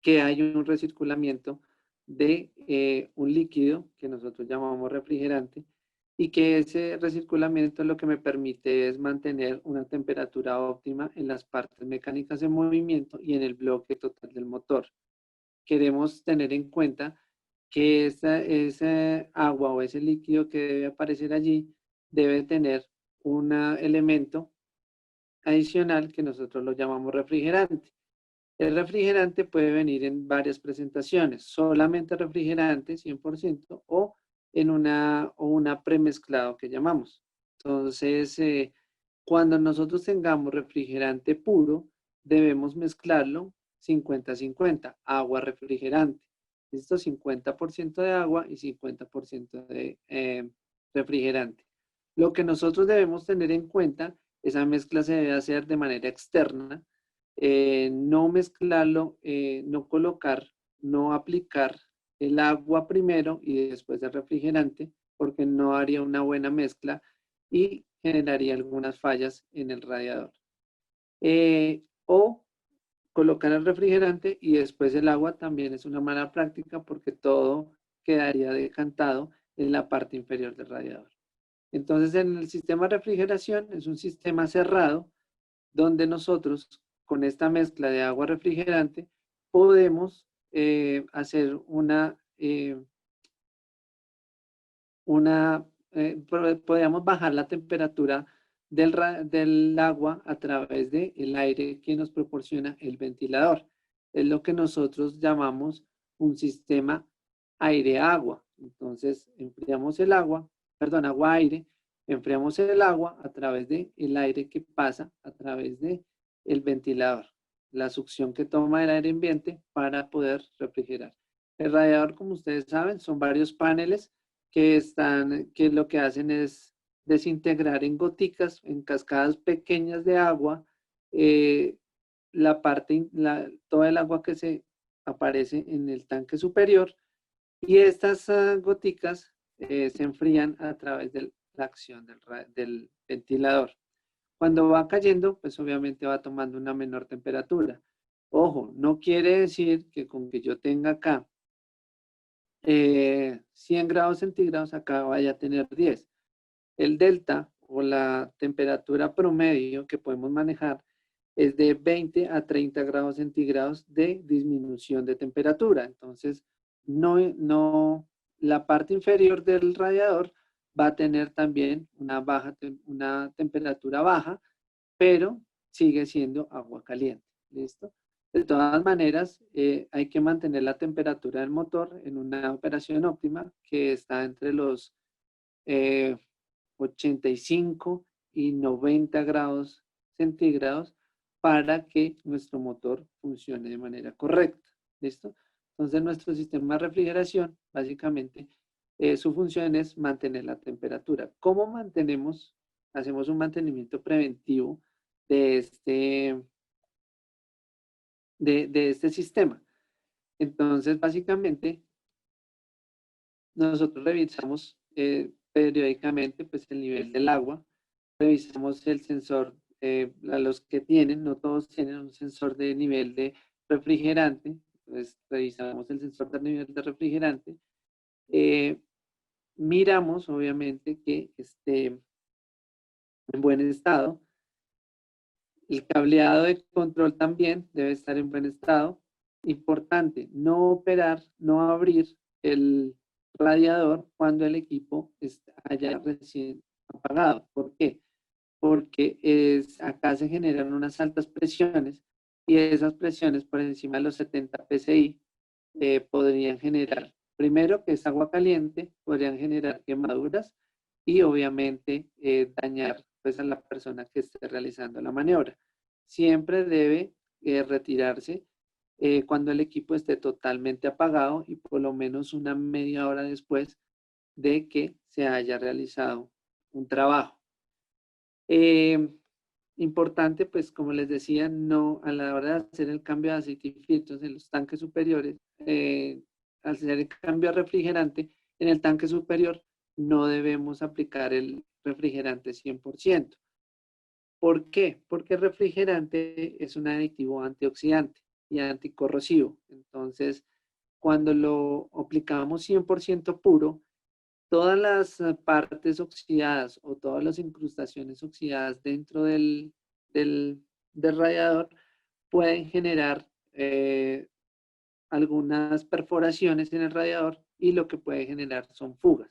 que hay un recirculamiento de un líquido que nosotros llamamos refrigerante, y que ese recirculamiento lo que me permite es mantener una temperatura óptima en las partes mecánicas de movimiento y en el bloque total del motor. Queremos tener en cuenta que esa agua o ese líquido que debe aparecer allí debe tener un elemento adicional que nosotros lo llamamos refrigerante. El refrigerante puede venir en varias presentaciones, solamente refrigerante 100% o en una premezclado que llamamos. Entonces, cuando nosotros tengamos refrigerante puro, debemos mezclarlo 50-50, agua refrigerante. ¿Listo? 50% de agua y 50% de refrigerante. Lo que nosotros debemos tener en cuenta, esa mezcla se debe hacer de manera externa, no mezclarlo, no colocar, no aplicar el agua primero y después el refrigerante, porque no haría una buena mezcla y generaría algunas fallas en el radiador. O colocar el refrigerante y después el agua también es una mala práctica porque todo quedaría decantado en la parte inferior del radiador. Entonces, en el sistema de refrigeración es un sistema cerrado donde nosotros con esta mezcla de agua refrigerante podemos hacer podemos bajar la temperatura del agua a través del aire que nos proporciona el ventilador. Es lo que nosotros llamamos un sistema aire-agua. Entonces, enfriamos el agua, perdón, agua-aire, enfriamos el agua a través del aire que pasa a través del ventilador, la succión que toma el aire ambiente para poder refrigerar. El radiador, como ustedes saben, son varios paneles que lo que hacen es desintegrar en goticas, en cascadas pequeñas de agua, toda el agua que se aparece en el tanque superior, y estas goticas se enfrían a través de la acción del ventilador. Cuando va cayendo, pues obviamente va tomando una menor temperatura. Ojo, no quiere decir que con que yo tenga acá 100 grados centígrados, acá vaya a tener 10. El delta o la temperatura promedio que podemos manejar es de 20 a 30 grados centígrados de disminución de temperatura. Entonces, la parte inferior del radiador va a tener también una temperatura baja, pero sigue siendo agua caliente. ¿Listo? De todas maneras, hay que mantener la temperatura del motor en una operación óptima que está entre los 85 y 90 grados centígrados para que nuestro motor funcione de manera correcta. ¿Listo? Entonces, nuestro sistema de refrigeración, básicamente, su función es mantener la temperatura. ¿Cómo mantenemos? Hacemos un mantenimiento preventivo de este sistema. Entonces, básicamente, nosotros revisamos periódicamente pues, el nivel del agua, revisamos el sensor, a los que tienen, no todos tienen un sensor de nivel de refrigerante, entonces revisamos el sensor de nivel de refrigerante, miramos obviamente que esté en buen estado, el cableado de control también debe estar en buen estado. Importante, no operar, no abrir el radiador cuando el equipo haya recién apagado. ¿Por qué? Porque acá se generan unas altas presiones y esas presiones por encima de los 70 psi podrían generar, primero que es agua caliente, podrían generar quemaduras y obviamente dañar pues, a la persona que esté realizando la maniobra. Siempre debe retirarse cuando el equipo esté totalmente apagado y por lo menos una media hora después de que se haya realizado un trabajo. Importante, pues como les decía, no a la hora de hacer el cambio de aceite y filtros en los tanques superiores, al hacer el cambio a refrigerante en el tanque superior, no debemos aplicar el refrigerante 100%. ¿Por qué? Porque el refrigerante es un aditivo antioxidante y anticorrosivo. Entonces, cuando lo aplicamos 100% puro, todas las partes oxidadas o todas las incrustaciones oxidadas dentro del radiador pueden generar algunas perforaciones en el radiador y lo que puede generar son fugas.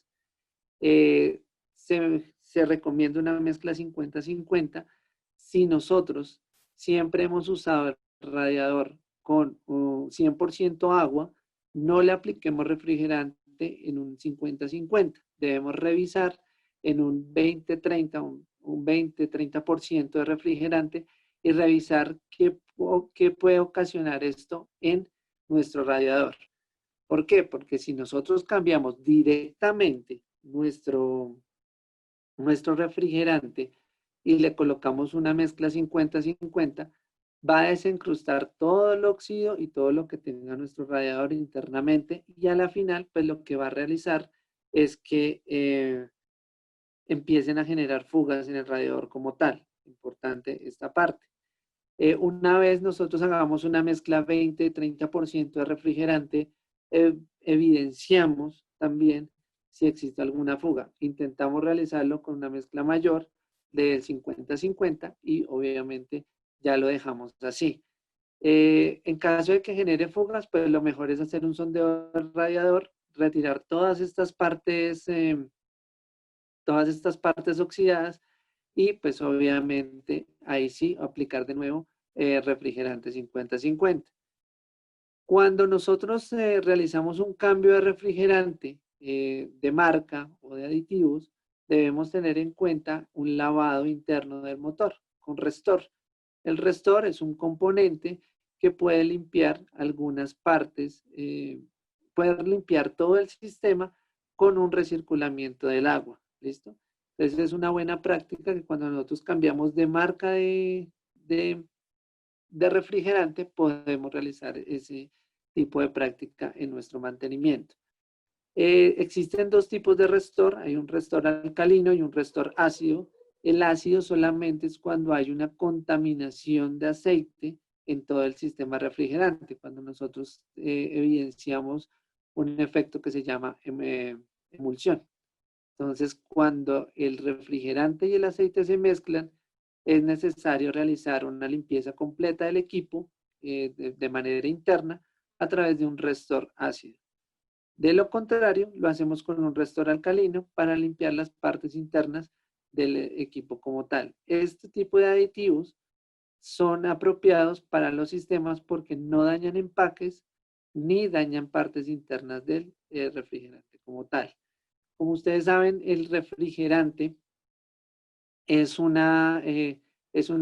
Se recomienda una mezcla 50-50 si nosotros siempre hemos usado el radiador con 100% agua, no le apliquemos refrigerante en un 50-50. Debemos revisar en un 20-30, un 20-30% de refrigerante y revisar qué puede ocasionar esto en nuestro radiador. ¿Por qué? Porque si nosotros cambiamos directamente nuestro refrigerante y le colocamos una mezcla 50-50, va a desencrustar todo el óxido y todo lo que tenga nuestro radiador internamente y a la final, pues lo que va a realizar es que empiecen a generar fugas en el radiador como tal. Importante esta parte. Una vez nosotros hagamos una mezcla 20-30% de refrigerante, evidenciamos también si existe alguna fuga. Intentamos realizarlo con una mezcla mayor del 50-50 y obviamente ya lo dejamos así. En caso de que genere fugas, pues lo mejor es hacer un sondeo del radiador, retirar todas estas partes oxidadas y pues obviamente ahí sí aplicar de nuevo refrigerante 50-50. Cuando nosotros realizamos un cambio de refrigerante de marca o de aditivos, debemos tener en cuenta un lavado interno del motor con Restore. El Restore es un componente que puede limpiar algunas partes, puede limpiar todo el sistema con un recirculamiento del agua. ¿Listo? Entonces es una buena práctica que cuando nosotros cambiamos de marca de refrigerante, podemos realizar ese tipo de práctica en nuestro mantenimiento. Existen dos tipos de Restore, hay un Restore alcalino y un Restore ácido. El ácido solamente es cuando hay una contaminación de aceite en todo el sistema refrigerante, cuando nosotros evidenciamos un efecto que se llama emulsión. Entonces, cuando el refrigerante y el aceite se mezclan, es necesario realizar una limpieza completa del equipo de manera interna a través de un Restore ácido. De lo contrario, lo hacemos con un Restore alcalino para limpiar las partes internas del equipo como tal. Este tipo de aditivos son apropiados para los sistemas porque no dañan empaques ni dañan partes internas del refrigerante como tal. Como ustedes saben, el refrigerante es una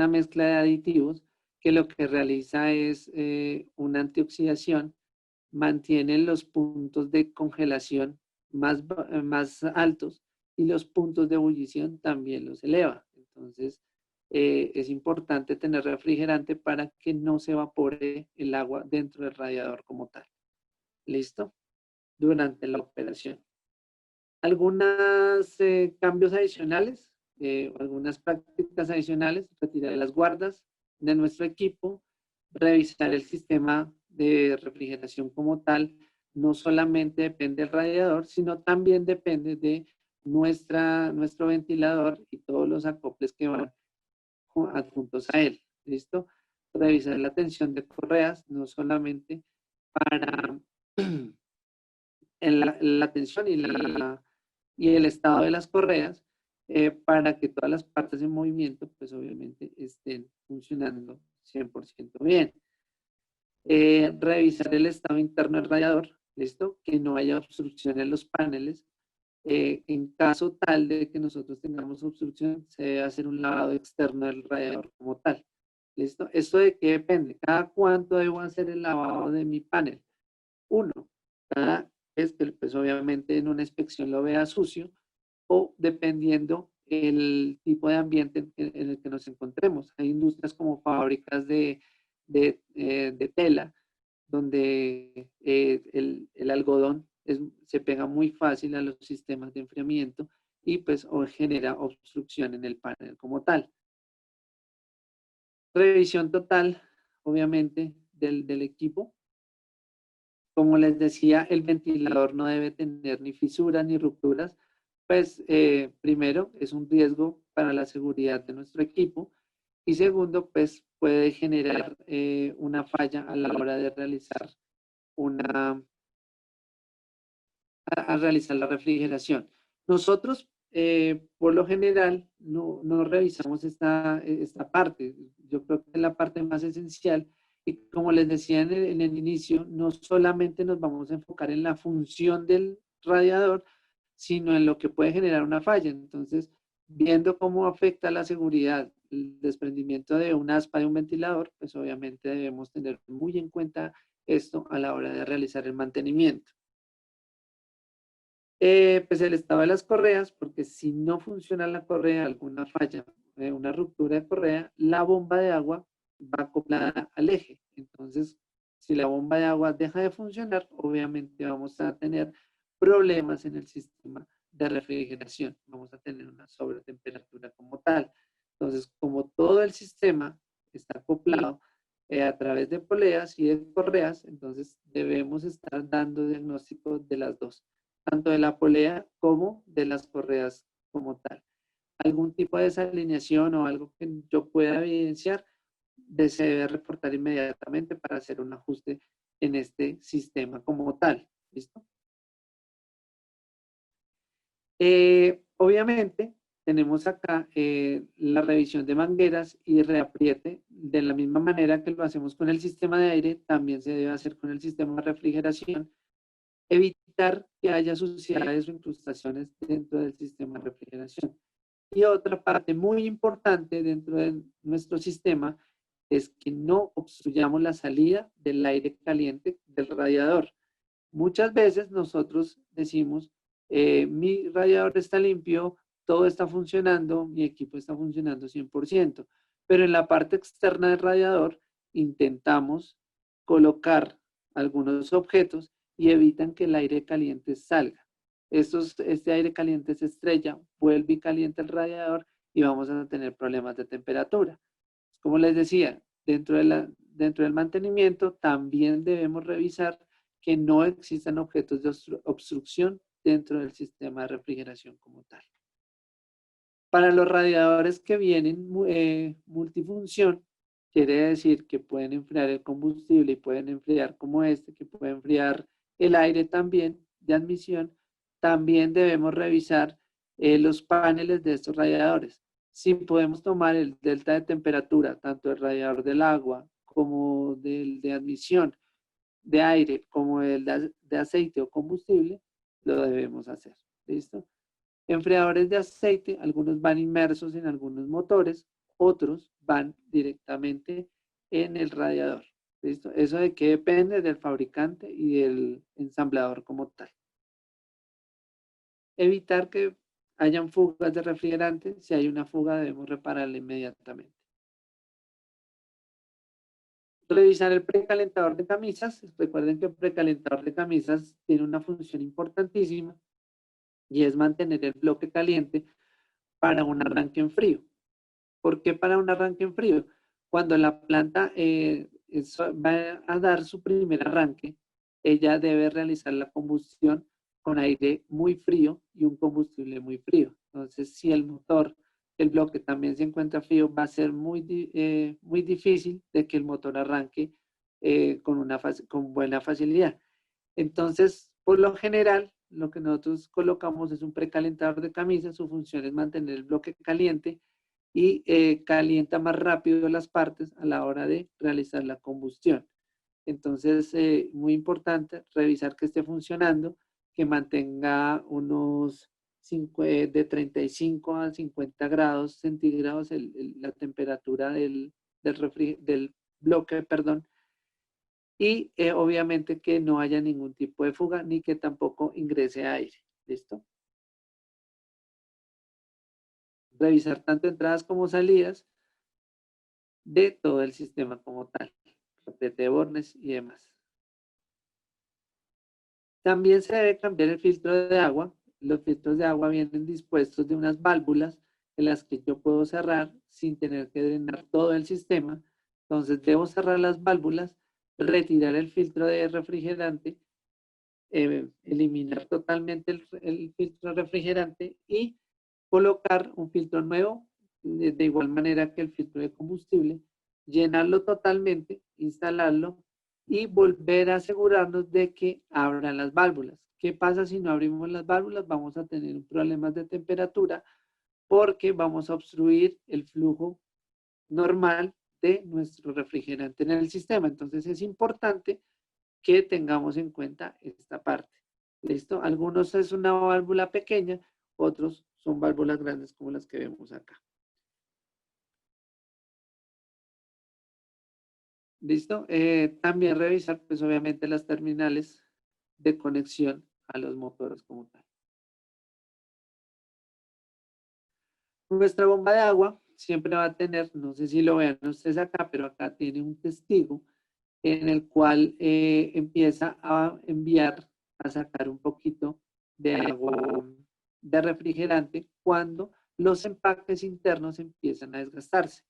mezcla de aditivos que lo que realiza es una antioxidación, mantiene los puntos de congelación más altos y los puntos de ebullición también los eleva. Entonces, es importante tener refrigerante para que no se evapore el agua dentro del radiador como tal. ¿Listo? Durante la operación. Algunos cambios adicionales, algunas prácticas adicionales, retirar las guardas de nuestro equipo, revisar el sistema de refrigeración como tal, no solamente depende del radiador, sino también depende de nuestro ventilador y todos los acoples que van adjuntos a él. ¿Listo? Revisar la tensión de correas, no solamente para la tensión y el estado de las correas para que todas las partes en movimiento, pues obviamente estén funcionando 100% bien. Revisar el estado interno del radiador, ¿listo? Que no haya obstrucción en los paneles. En caso tal de que nosotros tengamos obstrucción, se debe hacer un lavado externo del radiador como tal. ¿Listo? ¿Esto de qué depende? ¿Cada cuánto debo hacer el lavado de mi panel? Uno, cada vez que pues obviamente en una inspección lo vea sucio o dependiendo el tipo de ambiente en el que nos encontremos. Hay industrias como fábricas de tela donde el algodón se pega muy fácil a los sistemas de enfriamiento y pues genera obstrucción en el panel como tal. Revisión total, obviamente, del equipo Como les decía, el ventilador no debe tener ni fisuras ni rupturas, pues primero es un riesgo para la seguridad de nuestro equipo y segundo, pues puede generar una falla a la hora de realizar a realizar la refrigeración. Nosotros, por lo general, no revisamos esta parte. Yo creo que es la parte más esencial. Y como les decía en el inicio, no solamente nos vamos a enfocar en la función del radiador, sino en lo que puede generar una falla. Entonces, viendo cómo afecta la seguridad el desprendimiento de un aspa de un ventilador, pues obviamente debemos tener muy en cuenta esto a la hora de realizar el mantenimiento. Pues el estado de las correas, porque si no funciona la correa, alguna falla, una ruptura de correa, la bomba de agua va acoplada al eje. Entonces, si la bomba de agua deja de funcionar, obviamente vamos a tener problemas en el sistema de refrigeración. Vamos a tener una sobretemperatura como tal. Entonces, como todo el sistema está acoplado a través de poleas y de correas, entonces debemos estar dando diagnóstico de las dos, tanto de la polea como de las correas como tal. Algún tipo de desalineación o algo que yo pueda evidenciar, se debe reportar inmediatamente para hacer un ajuste en este sistema como tal. ¿Listo? Obviamente, tenemos acá la revisión de mangueras y reapriete. De la misma manera que lo hacemos con el sistema de aire, también se debe hacer con el sistema de refrigeración. Evitar que haya suciedades o incrustaciones dentro del sistema de refrigeración. Y otra parte muy importante dentro de nuestro sistema es que no obstruyamos la salida del aire caliente del radiador. Muchas veces nosotros decimos, mi radiador está limpio, todo está funcionando, mi equipo está funcionando 100%, pero en la parte externa del radiador intentamos colocar algunos objetos y evitan que el aire caliente salga. Este aire caliente se estrella, vuelve y calienta el radiador y vamos a tener problemas de temperatura. Como les decía, dentro del mantenimiento también debemos revisar que no existan objetos de obstrucción dentro del sistema de refrigeración como tal. Para los radiadores que vienen multifunción, quiere decir que pueden enfriar el combustible y pueden enfriar como este, que puede enfriar el aire también de admisión. También debemos revisar los paneles de estos radiadores. Si podemos tomar el delta de temperatura, tanto del radiador del agua como del de admisión de aire, como el de aceite o combustible, lo debemos hacer. ¿Listo? Enfriadores de aceite, algunos van inmersos en algunos motores, otros van directamente en el radiador. ¿Listo? Eso de qué depende del fabricante y del ensamblador como tal. Evitar que hayan fugas de refrigerante. Si hay una fuga, debemos repararla inmediatamente. Revisar el precalentador de camisas. Recuerden que el precalentador de camisas tiene una función importantísima y es mantener el bloque caliente para un arranque en frío. ¿Por qué para un arranque en frío? Cuando la planta va a dar su primer arranque, ella debe realizar la combustión con aire muy frío y un combustible muy frío. Entonces, si el motor, el bloque también se encuentra frío, va a ser muy difícil de que el motor arranque con buena facilidad. Entonces, por lo general, lo que nosotros colocamos es un precalentador de camisa. Su función es mantener el bloque caliente y calienta más rápido las partes a la hora de realizar la combustión. Entonces, muy importante revisar que esté funcionando, que mantenga unos de 35 a 50 grados centígrados la temperatura del bloque, perdón, y obviamente que no haya ningún tipo de fuga ni que tampoco ingrese aire. ¿Listo? Revisar tanto entradas como salidas de todo el sistema como tal, replete de bornes y demás. También se debe cambiar el filtro de agua. Los filtros de agua vienen dispuestos de unas válvulas en las que yo puedo cerrar sin tener que drenar todo el sistema. Entonces debo cerrar las válvulas, retirar el filtro de refrigerante, eliminar totalmente el filtro refrigerante y colocar un filtro nuevo, de igual manera que el filtro de combustible, llenarlo totalmente, instalarlo y volver a asegurarnos de que abran las válvulas. ¿Qué pasa si no abrimos las válvulas? Vamos a tener problemas de temperatura porque vamos a obstruir el flujo normal de nuestro refrigerante en el sistema. Entonces es importante que tengamos en cuenta esta parte. ¿Listo? Algunos es una válvula pequeña, otros son válvulas grandes como las que vemos acá. ¿Listo? También revisar, pues obviamente, las terminales de conexión a los motores como tal. Nuestra bomba de agua siempre va a tener, no sé si lo vean ustedes acá, pero acá tiene un testigo en el cual empieza a enviar, a sacar un poquito de agua de refrigerante cuando los empaques internos empiezan a desgastarse.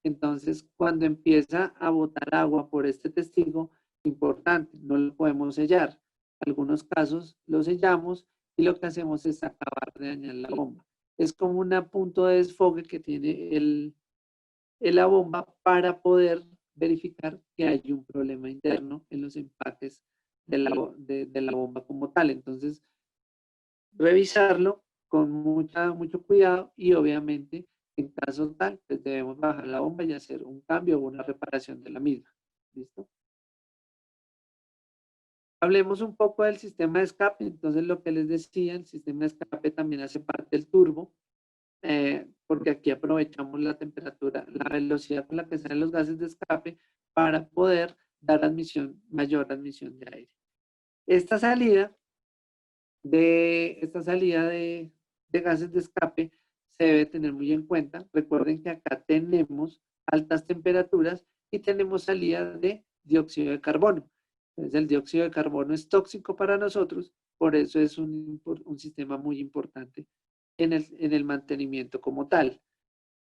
Entonces, cuando empieza a botar agua por este testigo, importante, no lo podemos sellar. En algunos casos lo sellamos y lo que hacemos es acabar de dañar la bomba. Es como un punto de desfogue que tiene la bomba para poder verificar que hay un problema interno en los empaques de la bomba como tal. Entonces, revisarlo con mucho cuidado y obviamente en caso tal, pues debemos bajar la bomba y hacer un cambio o una reparación de la misma. ¿Listo? Hablemos un poco del sistema de escape. Entonces, lo que les decía, el sistema de escape también hace parte del turbo, porque aquí aprovechamos la temperatura, la velocidad con la que salen los gases de escape para poder dar mayor admisión de aire. Esta salida de gases de escape se debe tener muy en cuenta. Recuerden que acá tenemos altas temperaturas y tenemos salida de dióxido de carbono. Entonces, el dióxido de carbono es tóxico para nosotros, por eso es un sistema muy importante en el mantenimiento como tal.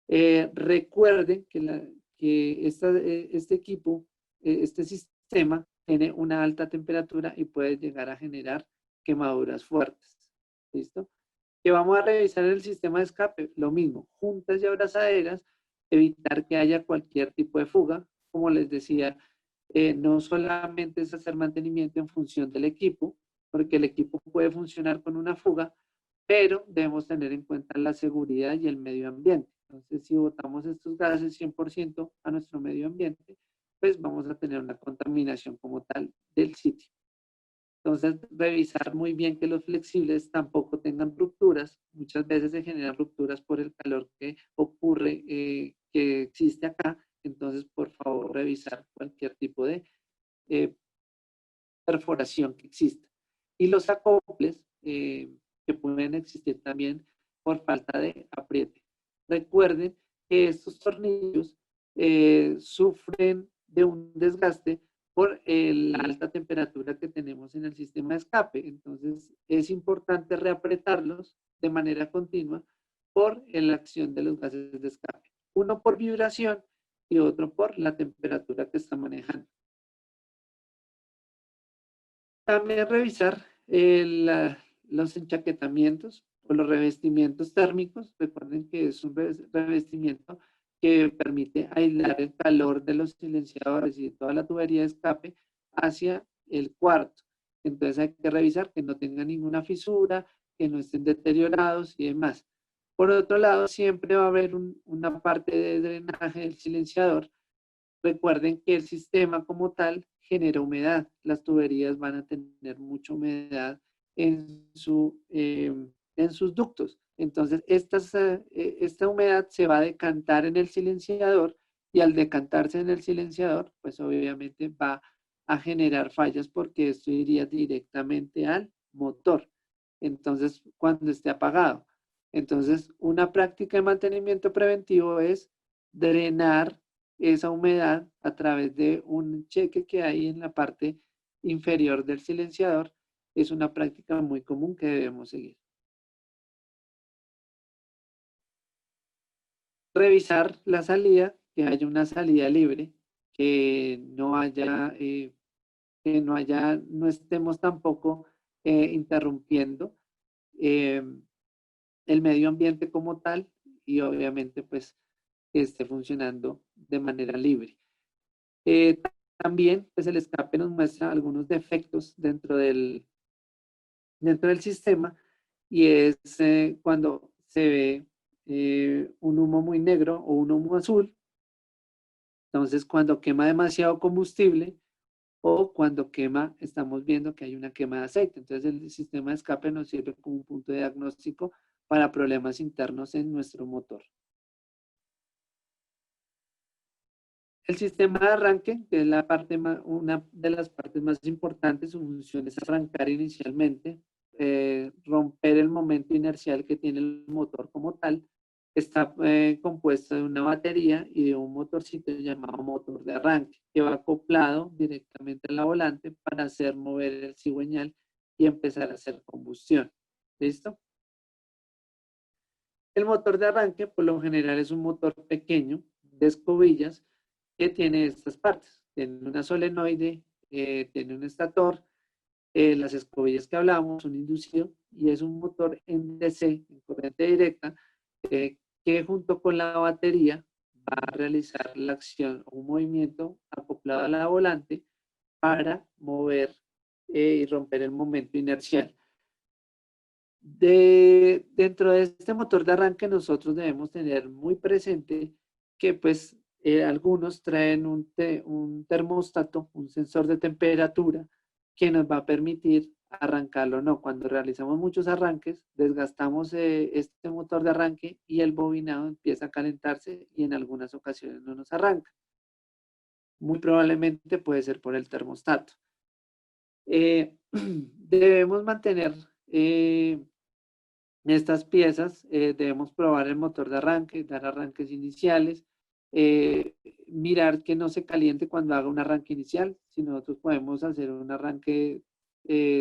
Recuerden que este equipo, este sistema, tiene una alta temperatura y puede llegar a generar quemaduras fuertes. ¿Listo? Que vamos a revisar el sistema de escape, lo mismo, juntas y abrazaderas, evitar que haya cualquier tipo de fuga. Como les decía, no solamente es hacer mantenimiento en función del equipo, porque el equipo puede funcionar con una fuga, pero debemos tener en cuenta la seguridad y el medio ambiente. Entonces, si botamos estos gases 100% a nuestro medio ambiente, pues vamos a tener una contaminación como tal del sitio. Entonces, revisar muy bien que los flexibles tampoco tengan rupturas. Muchas veces se generan rupturas por el calor que ocurre, que existe acá. Entonces, por favor, revisar cualquier tipo de perforación que exista. Y los acoples que pueden existir también por falta de apriete. Recuerden que estos tornillos sufren de un desgaste por la alta temperatura que tenemos en el sistema de escape. Entonces, es importante reapretarlos de manera continua por la acción de los gases de escape. Uno por vibración y otro por la temperatura que está manejando. También revisar los enchaquetamientos o los revestimientos térmicos. Recuerden que es un revestimiento que permite aislar el calor de los silenciadores y de toda la tubería de escape hacia el cuarto. Entonces hay que revisar que no tenga ninguna fisura, que no estén deteriorados y demás. Por otro lado, siempre va a haber una parte de drenaje del silenciador. Recuerden que el sistema como tal genera humedad. Las tuberías van a tener mucha humedad en sus ductos. Entonces, esta humedad se va a decantar en el silenciador y al decantarse en el silenciador, pues obviamente va a generar fallas porque esto iría directamente al motor. Entonces, cuando esté apagado. Entonces, una práctica de mantenimiento preventivo es drenar esa humedad a través de un cheque que hay en la parte inferior del silenciador. Es una práctica muy común que debemos seguir. Revisar la salida, que haya una salida libre. que no estemos tampoco interrumpiendo eh, el medio ambiente como tal y obviamente pues que esté funcionando de manera libre. Eh, También pues el escape nos muestra algunos defectos dentro del sistema y es cuando se ve un humo muy negro o un humo azul. Entonces, cuando quema demasiado combustible o cuando quema, estamos viendo que hay una quema de aceite. Entonces, el sistema de escape nos sirve como un punto de diagnóstico para problemas internos en nuestro motor. El sistema de arranque, que es una de las partes más importantes, su función es arrancar inicialmente, romper el momento inercial que tiene el motor como tal. Está compuesto de una batería y de un motorcito llamado motor de arranque, que va acoplado directamente a la volante para hacer mover el cigüeñal y empezar a hacer combustión. ¿Listo? El motor de arranque, por lo general, es un motor pequeño de escobillas que tiene estas partes. Tiene una solenoide, tiene un estator, las escobillas que hablamos, un inducido, y es un motor en DC, en corriente directa, que junto con la batería va a realizar la acción o un movimiento acoplado a la volante para mover y romper el momento inercial. Dentro de este motor de arranque nosotros debemos tener muy presente que pues algunos traen un termostato, un sensor de temperatura que nos va a permitir arrancarlo o no. Cuando realizamos muchos arranques, desgastamos este motor de arranque y el bobinado empieza a calentarse y en algunas ocasiones no nos arranca. Muy probablemente puede ser por el termostato. Debemos mantener estas piezas, debemos probar el motor de arranque, dar arranques iniciales, mirar que no se caliente cuando haga un arranque inicial. Si nosotros podemos hacer un arranque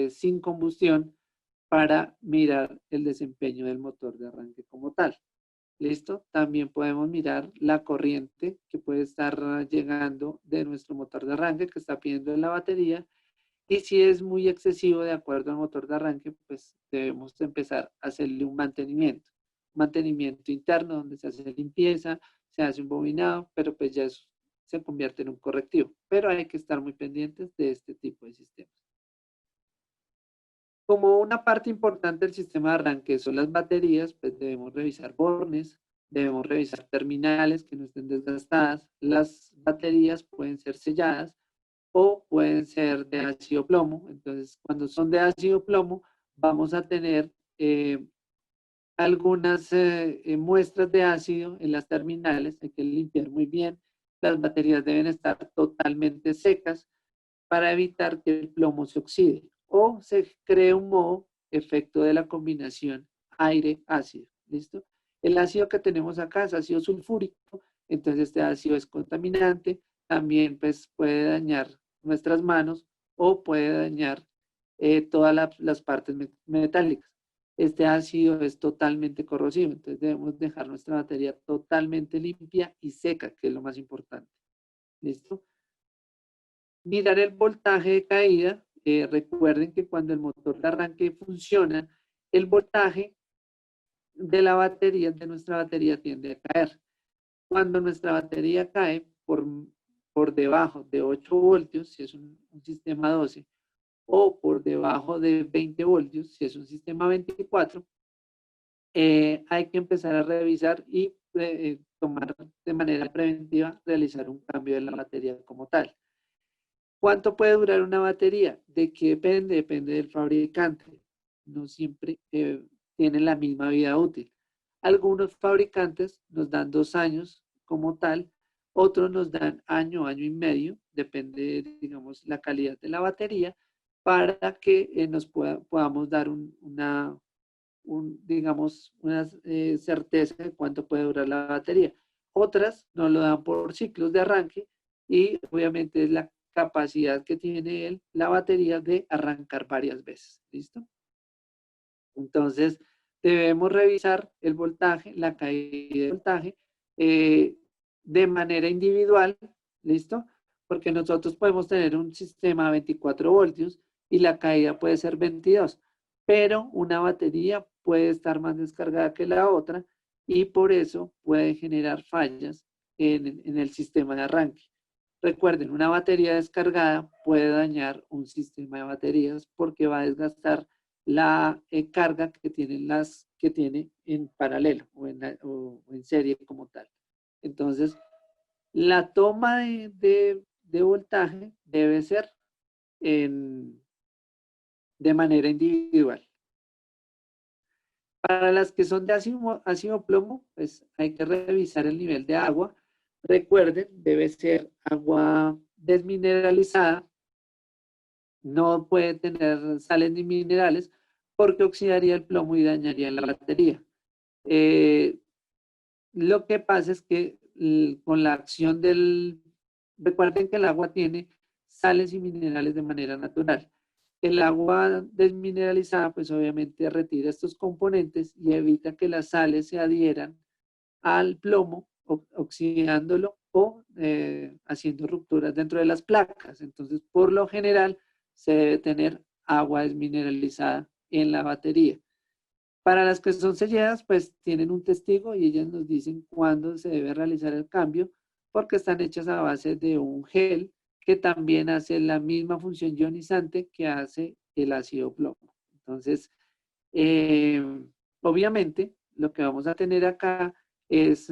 sin combustión para mirar el desempeño del motor de arranque como tal. ¿Listo? También podemos mirar la corriente que puede estar llegando de nuestro motor de arranque que está pidiendo en la batería. Y si es muy excesivo de acuerdo al motor de arranque, pues debemos empezar a hacerle un mantenimiento interno donde se hace limpieza, se hace un bobinado, pero pues ya eso se convierte en un correctivo. Pero hay que estar muy pendientes de este tipo de sistemas. Como una parte importante del sistema de arranque son las baterías, pues debemos revisar bornes, debemos revisar terminales que no estén desgastadas. Las baterías pueden ser selladas o pueden ser de ácido plomo. Entonces, cuando son de ácido plomo, vamos a tener algunas muestras de ácido en las terminales. Hay que limpiar muy bien. Las baterías deben estar totalmente secas para evitar que el plomo se oxide o se cree un moho efecto de la combinación aire-ácido. ¿Listo? El ácido que tenemos acá es ácido sulfúrico, entonces este ácido es contaminante, también pues puede dañar nuestras manos o puede dañar todas las partes metálicas. Este ácido es totalmente corrosivo, entonces debemos dejar nuestra batería totalmente limpia y seca, que es lo más importante. ¿Listo? Mirar el voltaje de caída. Recuerden que cuando el motor de arranque funciona, el voltaje de la batería, de nuestra batería, tiende a caer. Cuando nuestra batería cae por debajo de 8 voltios, si es un sistema 12, o por debajo de 20 voltios, si es un sistema 24, hay que empezar a revisar y tomar de manera preventiva, realizar un cambio de la batería como tal. ¿Cuánto puede durar una batería? ¿De qué depende? Depende del fabricante. No siempre tienen la misma vida útil. Algunos fabricantes nos dan 2 años como tal, otros nos dan año, año y medio, depende, digamos, la calidad de la batería, para que nos podamos dar digamos, una certeza de cuánto puede durar la batería. Otras nos lo dan por ciclos de arranque y obviamente es la capacidad que tiene la batería de arrancar varias veces. ¿Listo? Entonces, debemos revisar el voltaje, la caída del voltaje de manera individual. ¿Listo? porque nosotros podemos tener un sistema a 24 voltios y la caída puede ser 22, pero una batería puede estar más descargada que la otra y por eso puede generar fallas en el sistema de arranque. Recuerden, una batería descargada puede dañar un sistema de baterías porque va a desgastar la carga que tiene en paralelo o en serie como tal. Entonces, la toma de voltaje debe ser de manera individual. Para las que son de ácido plomo, pues hay que revisar el nivel de agua. Recuerden, debe ser agua desmineralizada. No puede tener sales ni minerales porque oxidaría el plomo y dañaría la batería. Lo que pasa es que con la acción recuerden que el agua tiene sales y minerales de manera natural. El agua desmineralizada, pues obviamente retira estos componentes y evita que las sales se adhieran al plomo, oxidándolo o haciendo rupturas dentro de las placas. Entonces, por lo general, se debe tener agua desmineralizada en la batería. Para las que son selladas, pues tienen un testigo y ellas nos dicen cuándo se debe realizar el cambio, porque están hechas a base de un gel que también hace la misma función ionizante que hace el ácido plomo. Entonces, eh, obviamente, lo que vamos a tener acá es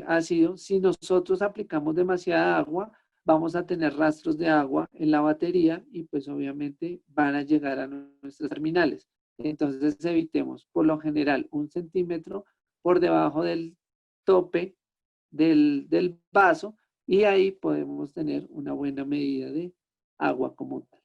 ácido. Si nosotros aplicamos demasiada agua, vamos a tener rastros de agua en la batería y pues obviamente van a llegar a nuestras terminales. Entonces evitemos por lo general 1 centímetro por debajo del tope del vaso y ahí podemos tener una buena medida de agua como tal.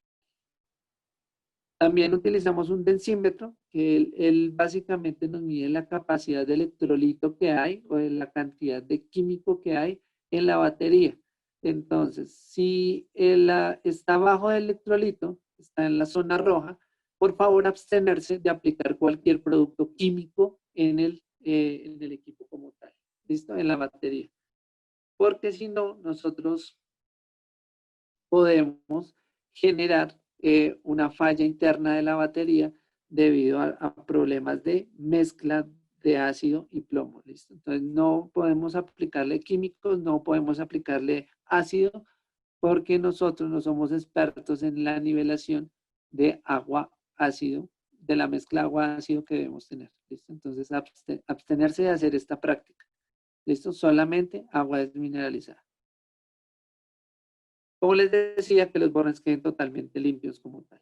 También utilizamos un densímetro, que él básicamente nos mide la capacidad de electrolito que hay o de la cantidad de químico que hay en la batería. Entonces, si está bajo del electrolito, está en la zona roja, por favor abstenerse de aplicar cualquier producto químico en el equipo como tal. ¿Listo? En la batería. Porque si no, nosotros podemos generar una falla interna de la batería debido a problemas de mezcla de ácido y plomo. ¿Listo? Entonces no podemos aplicarle químicos, no podemos aplicarle ácido porque nosotros no somos expertos en la nivelación de agua-ácido, de la mezcla agua-ácido que debemos tener. ¿Listo? Entonces abstenerse de hacer esta práctica. ¿Listo? Solamente agua desmineralizada. Como les decía, que los bornes queden totalmente limpios como tal.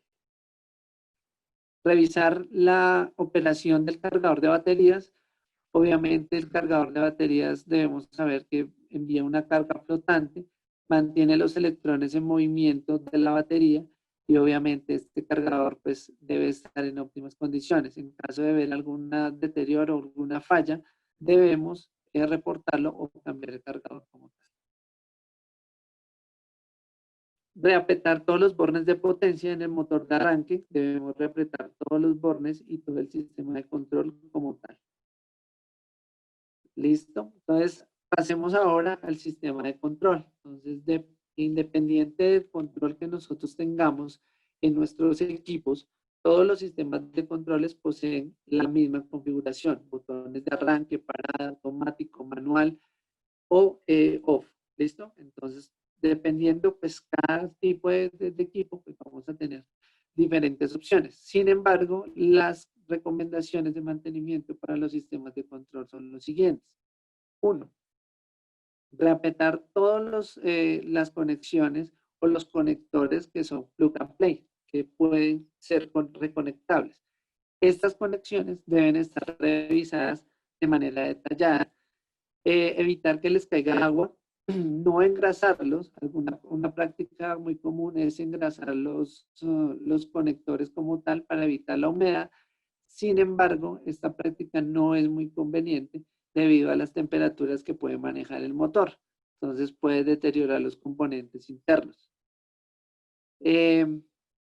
Revisar la operación del cargador de baterías. Obviamente el cargador de baterías debemos saber que envía una carga flotante, mantiene los electrones en movimiento de la batería y obviamente este cargador pues debe estar en óptimas condiciones. En caso de ver algún deterioro o alguna falla, debemos reportarlo o cambiar el cargador como tal. Reapretar todos los bornes de potencia en el motor de arranque. Debemos reapretar todos los bornes y todo el sistema de control como tal. ¿Listo? Entonces, pasemos ahora al sistema de control. Entonces, independiente del control que nosotros tengamos en nuestros equipos, todos los sistemas de controles poseen la misma configuración. Botones de arranque, parada, automático, manual o off. ¿Listo? Entonces, dependiendo, pues, cada tipo de equipo, pues vamos a tener diferentes opciones. Sin embargo, las recomendaciones de mantenimiento para los sistemas de control son los siguientes. 1. Reapretar todas las conexiones o los conectores que son plug and play, que pueden ser reconectables. Estas conexiones deben estar revisadas de manera detallada. Evitar que les caiga agua, no engrasarlos. Una práctica muy común es engrasar los conectores como tal para evitar la humedad. Sin embargo, esta práctica no es muy conveniente debido a las temperaturas que puede manejar el motor. Entonces puede deteriorar los componentes internos.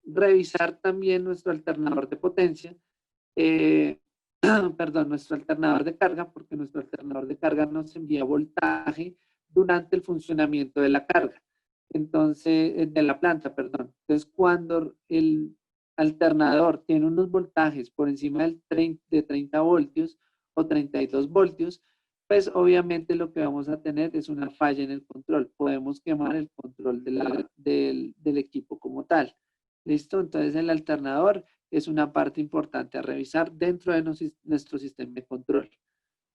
Revisar también nuestro alternador de potencia. Perdón, nuestro alternador de carga, porque nuestro alternador de carga nos envía voltaje durante el funcionamiento de la carga. Entonces, de la planta, perdón. Entonces, cuando el alternador tiene unos voltajes por encima de 30 voltios o 32 voltios, pues obviamente lo que vamos a tener es una falla en el control. Podemos quemar el control del equipo como tal. ¿Listo? Entonces, el alternador es una parte importante a revisar dentro de nuestro sistema de control.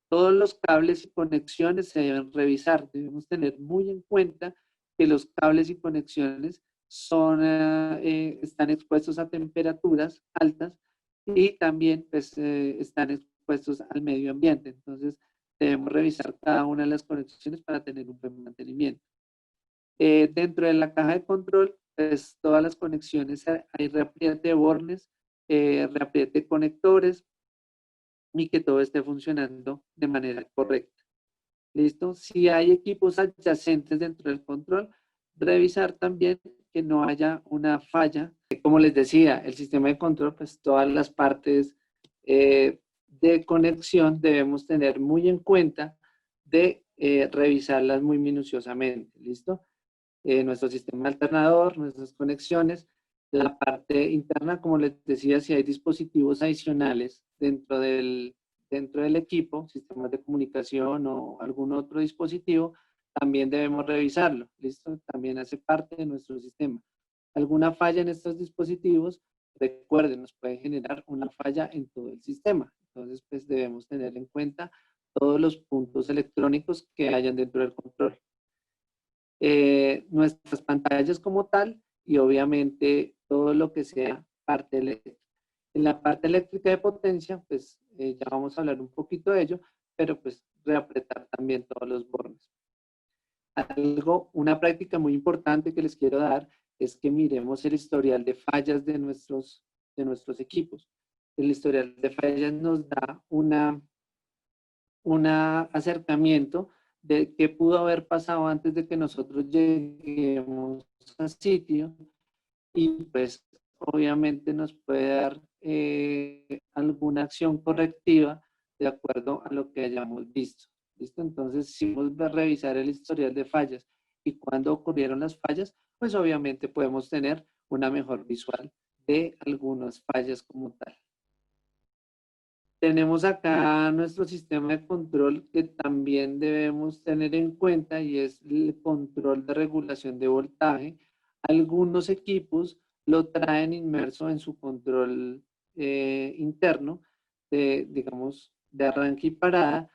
Todos los cables y conexiones se deben revisar. Debemos tener muy en cuenta que los cables y conexiones están expuestos a temperaturas altas y también pues, están expuestos al medio ambiente. Entonces, debemos revisar cada una de las conexiones para tener un buen mantenimiento. Dentro de la caja de control, pues todas las conexiones, hay reapriete de bornes, reapriete de conectores y que todo esté funcionando de manera correcta. ¿Listo? Si hay equipos adyacentes dentro del control, revisar también que no haya una falla. Como les decía, el sistema de control, pues todas las partes de conexión debemos tener muy en cuenta de revisarlas muy minuciosamente. ¿Listo? Nuestro sistema alternador, nuestras conexiones, la parte interna, como les decía, si hay dispositivos adicionales dentro del equipo, sistemas de comunicación o algún otro dispositivo, también debemos revisarlo. ¿Listo? También hace parte de nuestro sistema. Alguna falla en estos dispositivos, recuerden, nos puede generar una falla en todo el sistema. Entonces, pues debemos tener en cuenta todos los puntos electrónicos que hayan dentro del control. Nuestras pantallas como tal y obviamente todo lo que sea parte eléctrica. En la parte eléctrica de potencia, pues ya vamos a hablar un poquito de ello, pero pues reapretar también todos los bornes. Una práctica muy importante que les quiero dar es que miremos el historial de fallas de nuestros equipos. El historial de fallas nos da un acercamiento de qué pudo haber pasado antes de que nosotros lleguemos al sitio y pues obviamente nos puede dar alguna acción correctiva de acuerdo a lo que hayamos visto. ¿Listo? Entonces, si vamos a revisar el historial de fallas y cuándo ocurrieron las fallas, pues obviamente podemos tener una mejor visual de algunas fallas como tal. Tenemos acá nuestro sistema de control que también debemos tener en cuenta y es el control de regulación de voltaje. Algunos equipos lo traen inmerso en su control interno, digamos, de arranque y parada.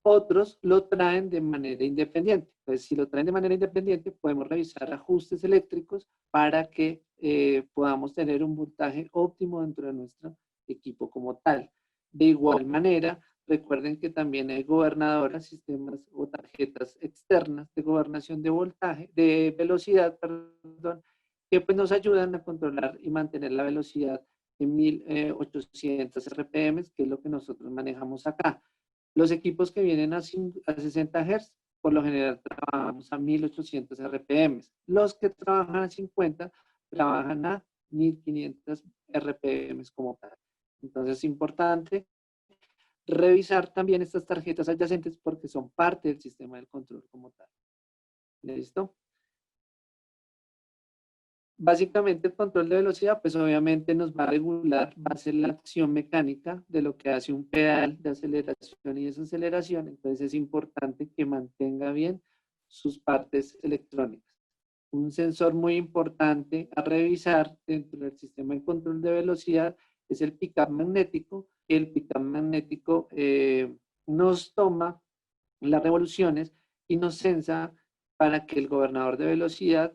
Otros lo traen de manera independiente. Entonces, si lo traen de manera independiente, podemos revisar ajustes eléctricos para que podamos tener un voltaje óptimo dentro de nuestro equipo como tal. De igual manera, recuerden que también hay gobernadoras, sistemas o tarjetas externas de gobernación de voltaje, de velocidad, perdón, que pues nos ayudan a controlar y mantener la velocidad en 1800 RPM, que es lo que nosotros manejamos acá. Los equipos que vienen a 60 Hz, por lo general trabajamos a 1800 RPM. Los que trabajan a 50 trabajan a 1500 RPM como tal. Entonces es importante revisar también estas tarjetas adyacentes porque son parte del sistema del control como tal. ¿Listo? Básicamente el control de velocidad, pues obviamente nos va a regular, va a ser la acción mecánica de lo que hace un pedal de aceleración y desaceleración. Entonces es importante que mantenga bien sus partes electrónicas. Un sensor muy importante a revisar dentro del sistema de control de velocidad es el pickup magnético. El pickup magnético nos toma las revoluciones y nos sensa para que el gobernador de velocidad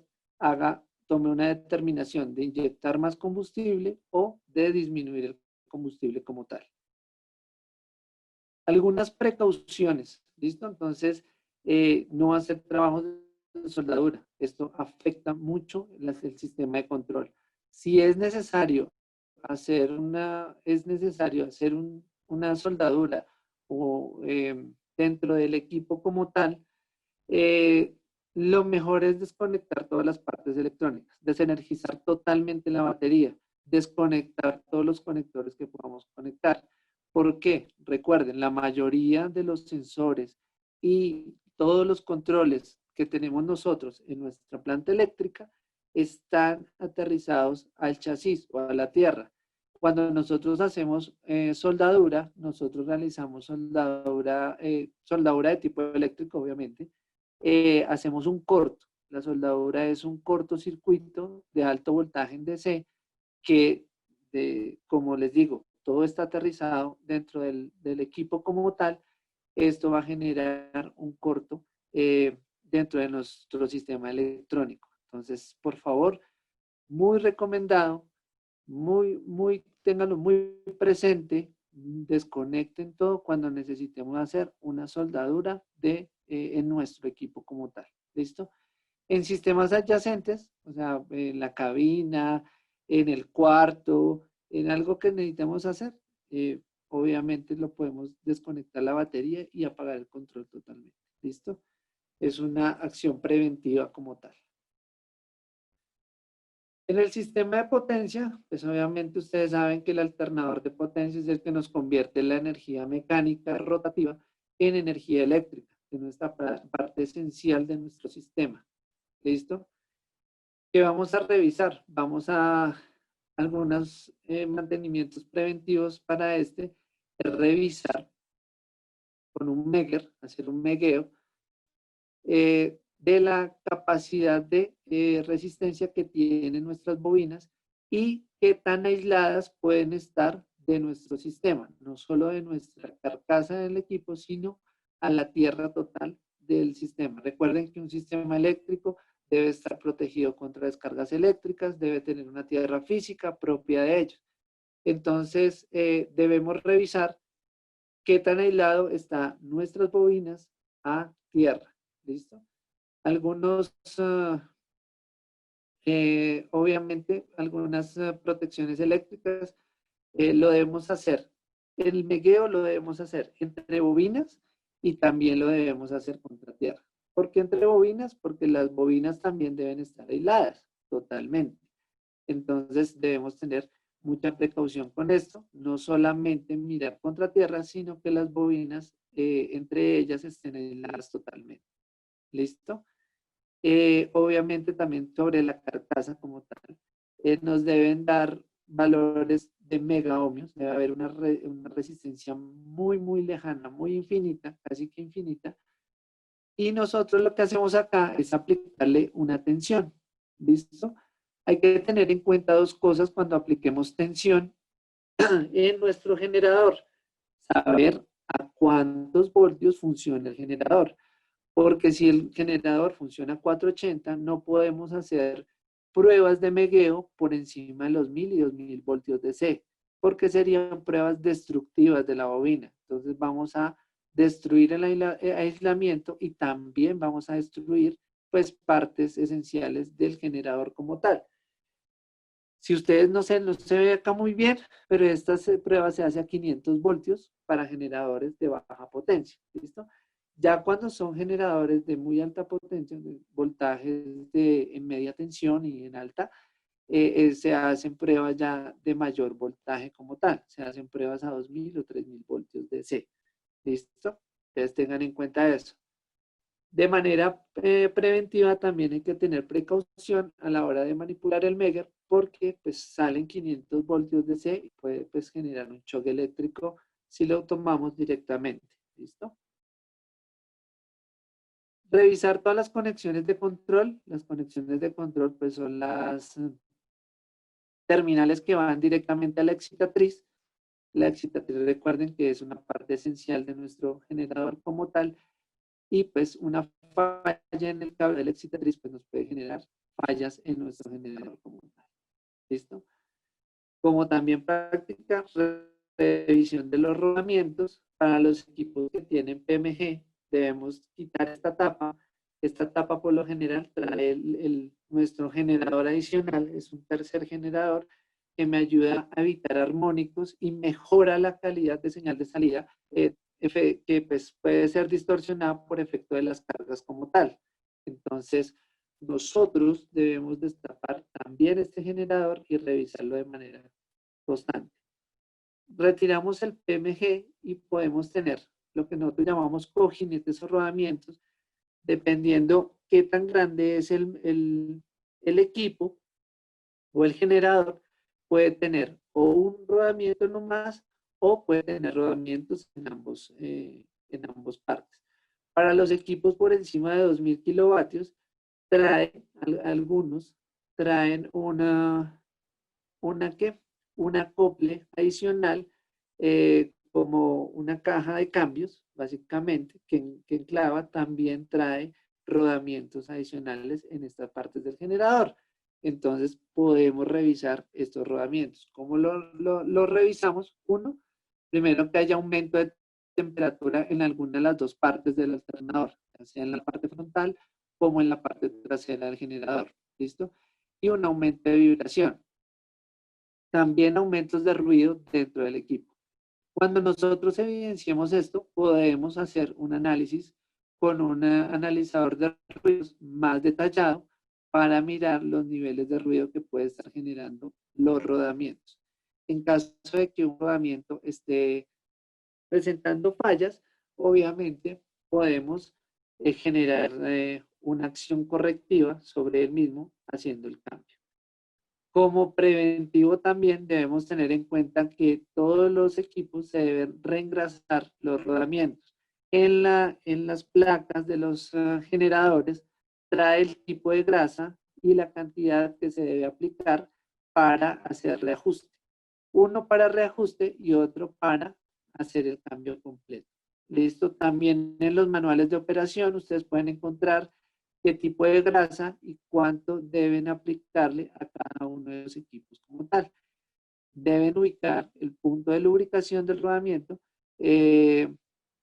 tome una determinación de inyectar más combustible o de disminuir el combustible como tal. Algunas precauciones, ¿listo? Entonces, no hacer trabajos de soldadura. Esto afecta mucho el sistema de control. Si es necesario hacer una soldadura o dentro del equipo como tal, lo mejor es desconectar todas las partes electrónicas, desenergizar totalmente la batería, desconectar todos los conectores que podamos conectar. ¿Por qué? Recuerden, la mayoría de los sensores y todos los controles que tenemos nosotros en nuestra planta eléctrica están aterrizados al chasis o a la tierra. Cuando nosotros hacemos soldadura, nosotros realizamos soldadura de tipo eléctrico, obviamente, hacemos un corto. La soldadura es un cortocircuito de alto voltaje en DC que, como les digo, todo está aterrizado dentro del equipo como tal. Esto va a generar un corto dentro de nuestro sistema electrónico. Entonces, por favor, muy recomendado, ténganlo muy presente, desconecten todo cuando necesitemos hacer una soldadura en nuestro equipo como tal. ¿Listo? En sistemas adyacentes, o sea, en la cabina, en el cuarto, en algo que necesitemos hacer, obviamente lo podemos desconectar la batería y apagar el control totalmente. ¿Listo? Es una acción preventiva como tal. En el sistema de potencia, pues obviamente ustedes saben que el alternador de potencia es el que nos convierte la energía mecánica rotativa en energía eléctrica, que es nuestra parte esencial de nuestro sistema. ¿Listo? ¿Qué vamos a revisar? Vamos a algunos mantenimientos preventivos para revisar con un megger, hacer un megueo, de la capacidad de resistencia que tienen nuestras bobinas y qué tan aisladas pueden estar de nuestro sistema, no solo de nuestra carcasa del equipo, sino a la tierra total del sistema. Recuerden que un sistema eléctrico debe estar protegido contra descargas eléctricas, debe tener una tierra física propia de ellos. Entonces, debemos revisar qué tan aislado están nuestras bobinas a tierra. ¿Listo? Algunos, obviamente, algunas protecciones eléctricas lo debemos hacer. El megueo lo debemos hacer entre bobinas y también lo debemos hacer contra tierra. ¿Por qué entre bobinas? Porque las bobinas también deben estar aisladas totalmente. Entonces debemos tener mucha precaución con esto, no solamente mirar contra tierra, sino que las bobinas entre ellas estén aisladas totalmente. ¿Listo? Obviamente también sobre la carcasa como tal, nos deben dar valores de megaohmios, debe haber una resistencia muy lejana, muy infinita, casi que infinita, y nosotros lo que hacemos acá es aplicarle una tensión. ¿Listo? Hay que tener en cuenta dos cosas cuando apliquemos tensión en nuestro generador. Saber a cuántos voltios funciona el generador. Porque si el generador funciona a 480, no podemos hacer pruebas de megueo por encima de los 1000 y 2000 voltios DC, porque serían pruebas destructivas de la bobina. Entonces vamos a destruir el aislamiento y también vamos a destruir pues partes esenciales del generador como tal. Si ustedes no se ve acá muy bien, pero esta prueba se hace a 500 voltios para generadores de baja potencia. ¿Listo? Ya cuando son generadores de muy alta potencia, de voltajes en media tensión y en alta, se hacen pruebas ya de mayor voltaje como tal. Se hacen pruebas a 2000 o 3000 voltios DC. ¿Listo? Ustedes tengan en cuenta eso. De manera preventiva también hay que tener precaución a la hora de manipular el megger porque pues salen 500 voltios DC y puede pues generar un choque eléctrico si lo tomamos directamente. ¿Listo? Revisar todas las conexiones de control. Las conexiones de control pues son las terminales que van directamente a la excitatriz. La excitatriz, recuerden que es una parte esencial de nuestro generador como tal. Y pues una falla en el cable de la excitatriz pues nos puede generar fallas en nuestro generador como tal. ¿Listo? Como también práctica revisión de los rodamientos. Para los equipos que tienen PMG debemos quitar esta tapa. Esta tapa por lo general trae nuestro generador adicional, es un tercer generador que me ayuda a evitar armónicos y mejora la calidad de señal de salida que pues, puede ser distorsionada por efecto de las cargas como tal. Entonces, nosotros debemos destapar también este generador y revisarlo de manera constante. Retiramos el PMG y podemos tener lo que nosotros llamamos cojinetes o rodamientos, dependiendo qué tan grande es el equipo o el generador, puede tener o un rodamiento nomás o puede tener rodamientos en ambos partes. Para los equipos por encima de 2000 kilovatios, algunos traen ¿qué? Un acople adicional, como una caja de cambios, básicamente, que enclava, también trae rodamientos adicionales en estas partes del generador. Entonces podemos revisar estos rodamientos. ¿Cómo lo revisamos? Uno, primero que haya aumento de temperatura en alguna de las dos partes del alternador, ya sea en la parte frontal como en la parte trasera del generador. ¿Listo? Y un aumento de vibración. También aumentos de ruido dentro del equipo. Cuando nosotros evidenciamos esto, podemos hacer un análisis con un analizador de ruidos más detallado para mirar los niveles de ruido que puede estar generando los rodamientos. En caso de que un rodamiento esté presentando fallas, obviamente podemos generar una acción correctiva sobre el mismo haciendo el cambio. Como preventivo también debemos tener en cuenta que todos los equipos se deben reengrasar los rodamientos. En las placas de los generadores trae el tipo de grasa y la cantidad que se debe aplicar para hacer reajuste. Uno para reajuste y otro para hacer el cambio completo. Listo, también en los manuales de operación ustedes pueden encontrar qué tipo de grasa y cuánto deben aplicarle a cada uno de los equipos como tal. Deben ubicar el punto de lubricación del rodamiento,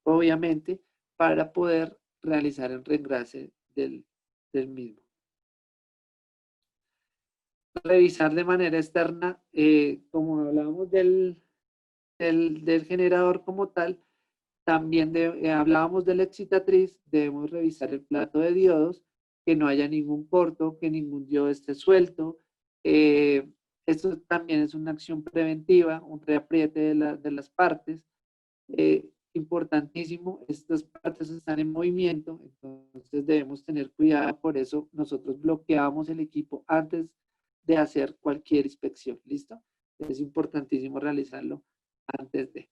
obviamente, para poder realizar el reengrase del mismo. Revisar de manera externa, como hablábamos del generador como tal, también hablábamos de la excitatriz, debemos revisar el plato de diodos, que no haya ningún corto, que ningún diodo esté suelto. Esto también es una acción preventiva, un reapriete de las partes. Importantísimo, estas partes están en movimiento, entonces debemos tener cuidado, por eso nosotros bloqueamos el equipo antes de hacer cualquier inspección, ¿listo? Es importantísimo realizarlo antes de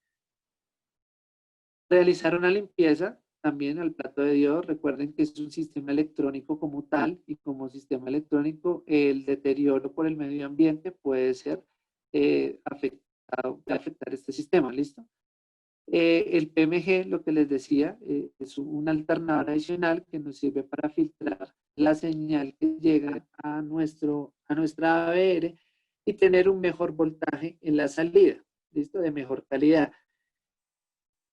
realizar una limpieza también al plato de diodos. Recuerden que es un sistema electrónico como tal y como sistema electrónico el deterioro por el medio ambiente puede ser afectar este sistema, ¿listo? El PMG, lo que les decía, es un alternador adicional que nos sirve para filtrar la señal que llega a nuestra ABR y tener un mejor voltaje en la salida, ¿listo? De mejor calidad.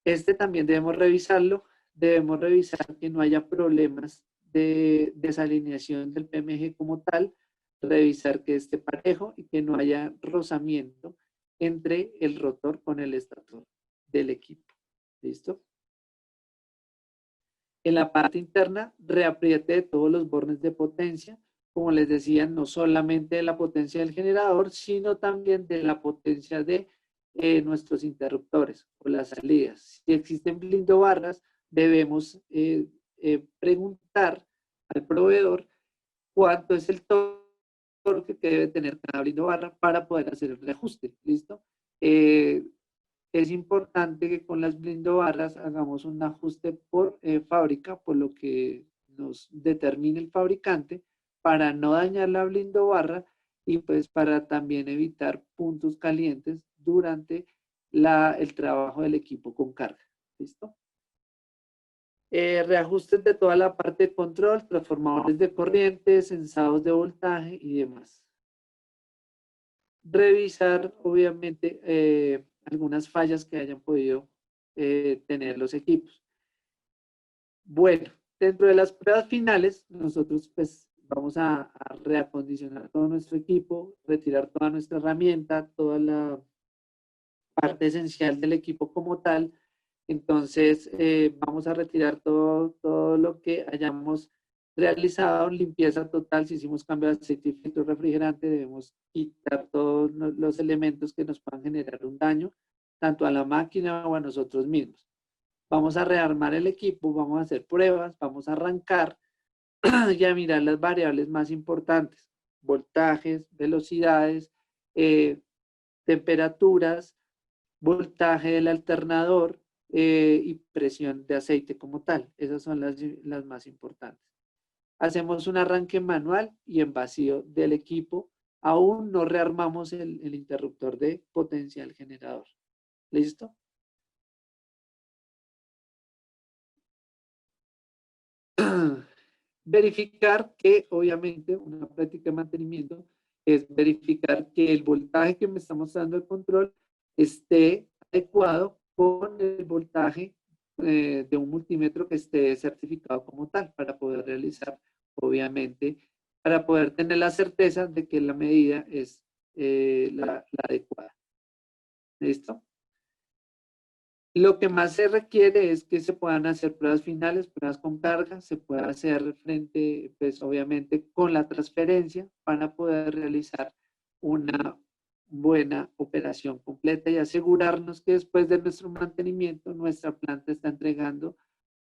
Este también debemos revisarlo. Debemos revisar que no haya problemas de desalineación del PMG como tal, revisar que esté parejo y que no haya rozamiento entre el rotor con el estator del equipo. ¿Listo? En la parte interna, reapriete de todos los bornes de potencia. Como les decía, no solamente de la potencia del generador, sino también de la potencia de nuestros interruptores o las salidas. Si existen blindobarras, debemos preguntar al proveedor cuánto es el torque que debe tener cada blindobarra para poder hacer el reajuste. ¿Listo? Es importante que con las blindobarras hagamos un ajuste por fábrica, por lo que nos determine el fabricante, para no dañar la blindobarra y pues para también evitar puntos calientes durante el trabajo del equipo con carga. ¿Listo? Reajustes de toda la parte de control, transformadores de corriente, sensados de voltaje y demás. Revisar, obviamente, algunas fallas que hayan podido tener los equipos. Bueno, dentro de las pruebas finales, nosotros pues vamos a reacondicionar todo nuestro equipo, retirar toda nuestra herramienta, toda la parte esencial del equipo como tal. Entonces, vamos a retirar todo lo que hayamos realizado, limpieza total. Si hicimos cambio de aceite y filtro refrigerante, debemos quitar todos los elementos que nos puedan generar un daño, tanto a la máquina o a nosotros mismos. Vamos a rearmar el equipo, vamos a hacer pruebas, vamos a arrancar y a mirar las variables más importantes, voltajes, velocidades, temperaturas, voltaje del alternador y presión de aceite como tal. Esas son las más importantes. Hacemos un arranque manual y en vacío del equipo. Aún no rearmamos el interruptor de potencial generador. ¿Listo? Verificar que, obviamente, una práctica de mantenimiento es verificar que el voltaje que me está mostrando el control esté adecuado con el voltaje de un multímetro que esté certificado como tal para poder realizar, obviamente, para poder tener la certeza de que la medida es la adecuada. ¿Listo? Lo que más se requiere es que se puedan hacer pruebas finales, pruebas con carga, se pueda hacer frente, pues obviamente, con la transferencia para poder realizar una buena operación completa y asegurarnos que después de nuestro mantenimiento, nuestra planta está entregando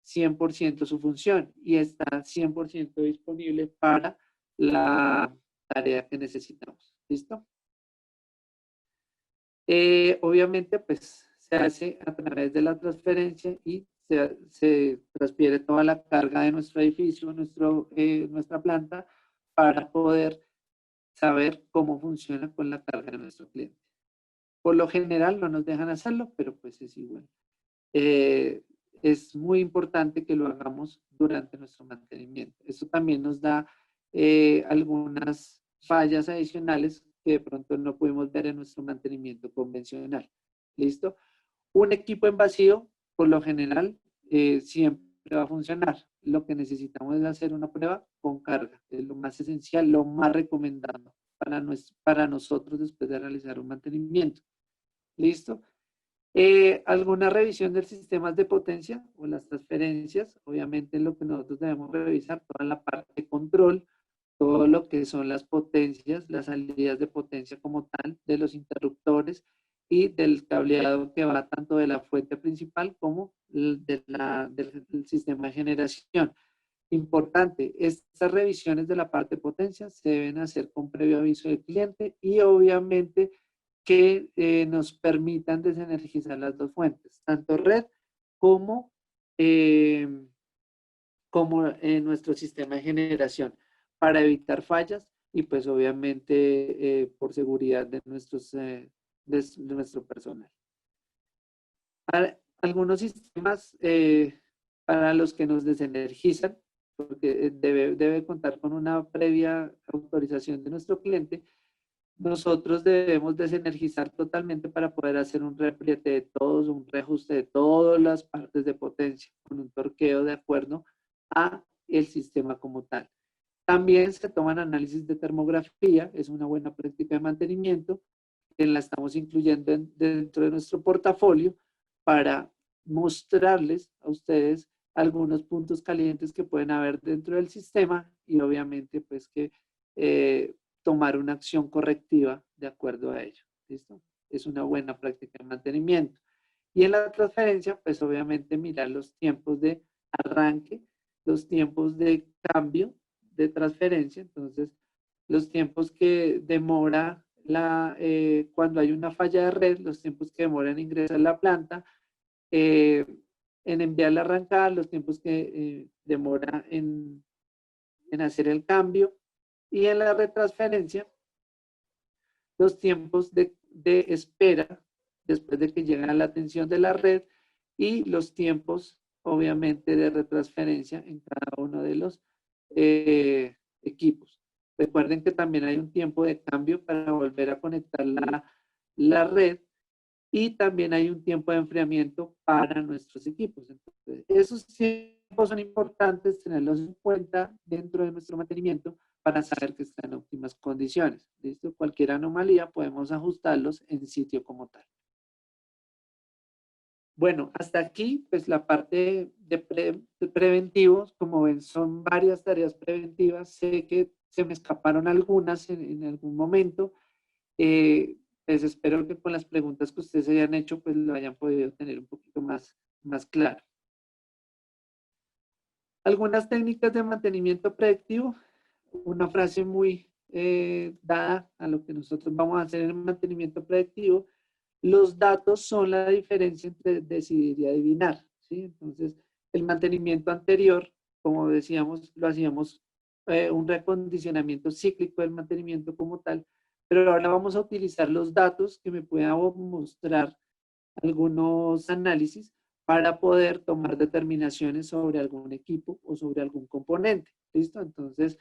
100% su función y está 100% disponible para la tarea que necesitamos. ¿Listo? Obviamente, pues se hace a través de la transferencia y se transfiere toda la carga de nuestro edificio, nuestra planta, para poder saber cómo funciona con la carga de nuestro cliente. Por lo general no nos dejan hacerlo, pero pues es igual. Es muy importante que lo hagamos durante nuestro mantenimiento. Eso también nos da algunas fallas adicionales que de pronto no podemos ver en nuestro mantenimiento convencional. ¿Listo? Un equipo en vacío, por lo general, siempre va a funcionar. Lo que necesitamos es hacer una prueba con carga. Es lo más esencial, lo más recomendado para nosotros después de realizar un mantenimiento. ¿Listo? ¿Alguna revisión del sistema de potencia o las transferencias? Obviamente lo que nosotros debemos revisar, toda la parte de control, todo lo que son las potencias, las salidas de potencia como tal, de los interruptores y del cableado que va tanto de la fuente principal como del sistema de generación. Importante, estas revisiones de la parte de potencia se deben hacer con previo aviso del cliente y obviamente que nos permitan desenergizar las dos fuentes, tanto red como, nuestro sistema de generación, para evitar fallas y pues obviamente por seguridad de nuestro personal. Algunos sistemas para los que nos desenergizan, porque debe contar con una previa autorización de nuestro cliente, nosotros debemos desenergizar totalmente para poder hacer un reapriete de todos, un reajuste de todas las partes de potencia, con un torqueo de acuerdo a el sistema como tal. También se toman análisis de termografía, es una buena práctica de mantenimiento, que la estamos incluyendo dentro de nuestro portafolio para mostrarles a ustedes algunos puntos calientes que pueden haber dentro del sistema y obviamente pues que tomar una acción correctiva de acuerdo a ello. ¿Listo? Es una buena práctica de mantenimiento. Y en la transferencia, pues obviamente mirar los tiempos de arranque, los tiempos de cambio, de transferencia. Entonces, los tiempos que demora cuando hay una falla de red, los tiempos que demora en ingresar a la planta, en enviarla a arrancar, los tiempos que demora en hacer el cambio y en la retransferencia, los tiempos de espera después de que llega la atención de la red y los tiempos, obviamente, de retransferencia en cada uno de los equipos. Recuerden que también hay un tiempo de cambio para volver a conectar la red y también hay un tiempo de enfriamiento para nuestros equipos. Entonces, esos tiempos son importantes tenerlos en cuenta dentro de nuestro mantenimiento para saber que están en óptimas condiciones. ¿Listo? Cualquier anomalía podemos ajustarlos en sitio como tal. Bueno, hasta aquí, pues la parte de preventivos, como ven, son varias tareas preventivas. Sé que se me escaparon algunas en algún momento. Pues espero que con las preguntas que ustedes hayan hecho, pues lo hayan podido tener un poquito más más claro. Algunas técnicas de mantenimiento predictivo, una frase muy dada a lo que nosotros vamos a hacer en el mantenimiento predictivo: los datos son la diferencia entre decidir y adivinar, ¿sí? Entonces, el mantenimiento anterior, como decíamos, lo hacíamos un recondicionamiento cíclico del mantenimiento como tal, pero ahora vamos a utilizar los datos que me puedan mostrar algunos análisis para poder tomar determinaciones sobre algún equipo o sobre algún componente. ¿Listo? Entonces,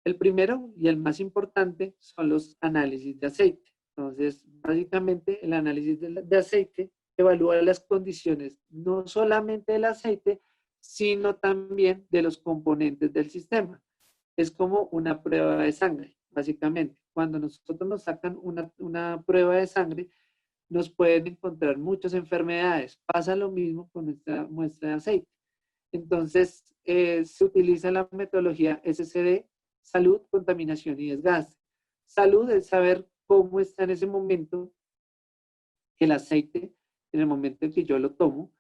el primero y el más importante son los análisis de aceite. Entonces, básicamente, el análisis de aceite evalúa las condiciones no solamente del aceite, sino también de los componentes del sistema. Es como una prueba de sangre, básicamente. Cuando nosotros nos sacan una prueba de sangre, nos pueden encontrar muchas enfermedades. Pasa lo mismo con esta muestra de aceite. Entonces, se utiliza la metodología SCD: salud, contaminación y desgaste. Salud es saber cómo está en ese momento el aceite, en el momento en que yo lo tomo,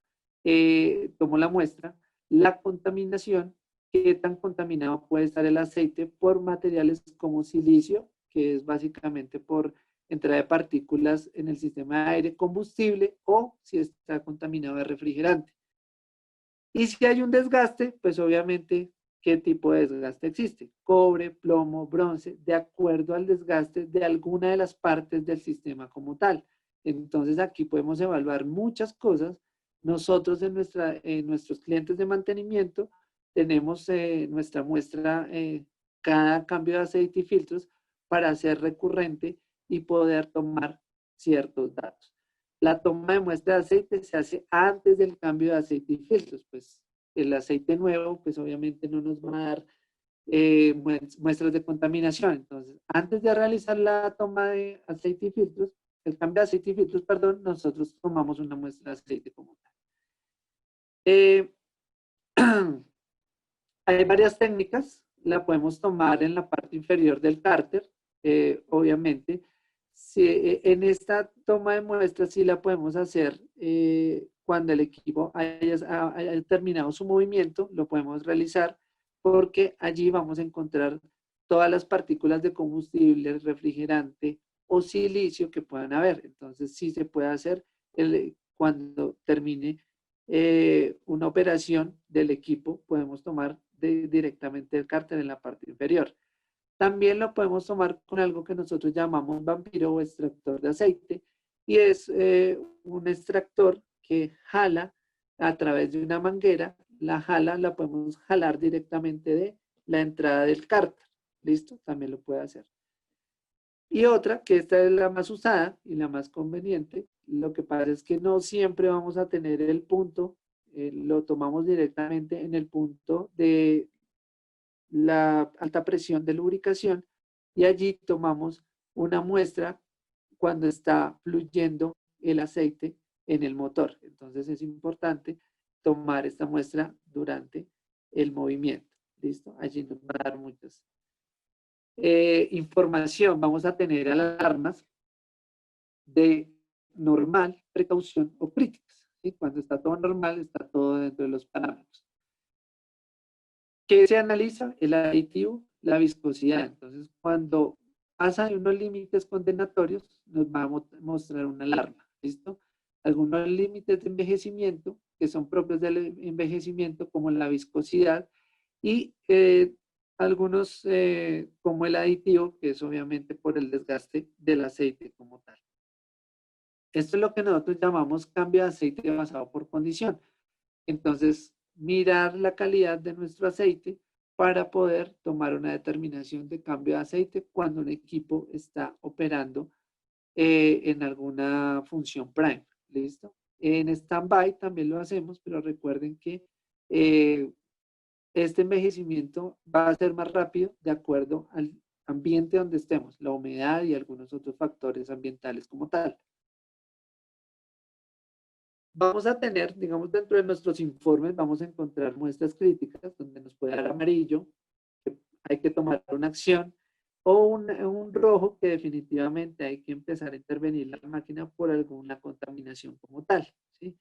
tomo la muestra. La contaminación: qué tan contaminado puede estar el aceite por materiales como silicio, que es básicamente por entrada de partículas en el sistema de aire, combustible, o si está contaminado de refrigerante. Y si hay un desgaste, pues obviamente, ¿qué tipo de desgaste existe? Cobre, plomo, bronce, de acuerdo al desgaste de alguna de las partes del sistema como tal. Entonces aquí podemos evaluar muchas cosas. Nosotros en nuestros clientes de mantenimiento tenemos nuestra muestra cada cambio de aceite y filtros para ser recurrente y poder tomar ciertos datos. La toma de muestra de aceite se hace antes del cambio de aceite y filtros, pues el aceite nuevo, pues obviamente no nos va a dar muestras de contaminación. Entonces, antes de realizar la toma de aceite y filtros, el cambio de aceite y filtros, perdón, nosotros tomamos una muestra de aceite como tal. Hay varias técnicas, la podemos tomar en la parte inferior del cárter, obviamente. Si, en esta toma de muestras sí la podemos hacer cuando el equipo haya terminado su movimiento, lo podemos realizar porque allí vamos a encontrar todas las partículas de combustible, refrigerante o silicio que puedan haber. Entonces sí se puede hacer cuando termine una operación del equipo, podemos tomar directamente el cárter en la parte inferior. También lo podemos tomar con algo que nosotros llamamos vampiro o extractor de aceite, y es un extractor que jala a través de una manguera. La podemos jalar directamente de la entrada del cárter. ¿Listo? También lo puede hacer. Y otra, que esta es la más usada y la más conveniente, lo que pasa es que no siempre vamos a tener el punto, lo tomamos directamente en el punto de la alta presión de lubricación, y allí tomamos una muestra cuando está fluyendo el aceite en el motor. Entonces es importante tomar esta muestra durante el movimiento. ¿Listo? Allí nos va a dar muchas información. Vamos a tener alarmas de normal, precaución o críticas. ¿Sí? Cuando está todo normal, está todo dentro de los parámetros. ¿Qué se analiza? El aditivo, la viscosidad. Entonces, cuando pasa de unos límites condenatorios, nos va a mostrar una alarma. ¿Listo? Algunos límites de envejecimiento que son propios del envejecimiento, como la viscosidad, y algunos como el aditivo, que es obviamente por el desgaste del aceite como tal. Esto es lo que nosotros llamamos cambio de aceite basado por condición. Entonces, mirar la calidad de nuestro aceite para poder tomar una determinación de cambio de aceite cuando un equipo está operando en alguna función prime. ¿Listo? En stand-by también lo hacemos, pero recuerden que este envejecimiento va a ser más rápido de acuerdo al ambiente donde estemos, la humedad y algunos otros factores ambientales como tal. Vamos a tener, digamos, dentro de nuestros informes, vamos a encontrar muestras críticas donde nos puede dar amarillo, que hay que tomar una acción, o un rojo, que definitivamente hay que empezar a intervenir la máquina por alguna contaminación como tal. ¿Sí?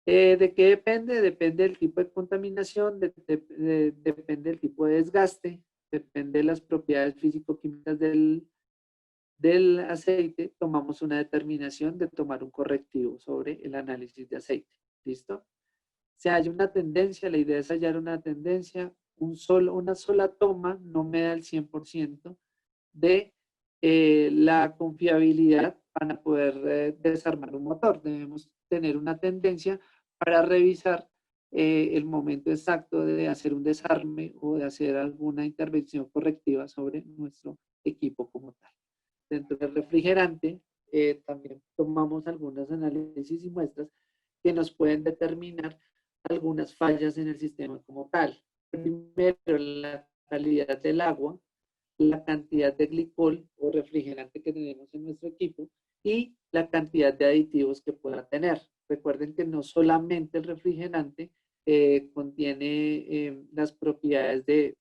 ¿De qué depende? Depende del tipo de contaminación, depende del tipo de desgaste, depende de las propiedades físico-químicas del aceite. Tomamos una determinación de tomar un correctivo sobre el análisis de aceite. ¿Listo? Si hay una tendencia, la idea es hallar una tendencia, una sola toma no me da el 100% de la confiabilidad para poder desarmar un motor. Debemos tener una tendencia para revisar el momento exacto de hacer un desarme o de hacer alguna intervención correctiva sobre nuestro equipo como tal. Dentro del refrigerante también tomamos algunos análisis y muestras que nos pueden determinar algunas fallas en el sistema como tal. Primero, la calidad del agua, la cantidad de glicol o refrigerante que tenemos en nuestro equipo y la cantidad de aditivos que pueda tener. Recuerden que no solamente el refrigerante contiene las propiedades de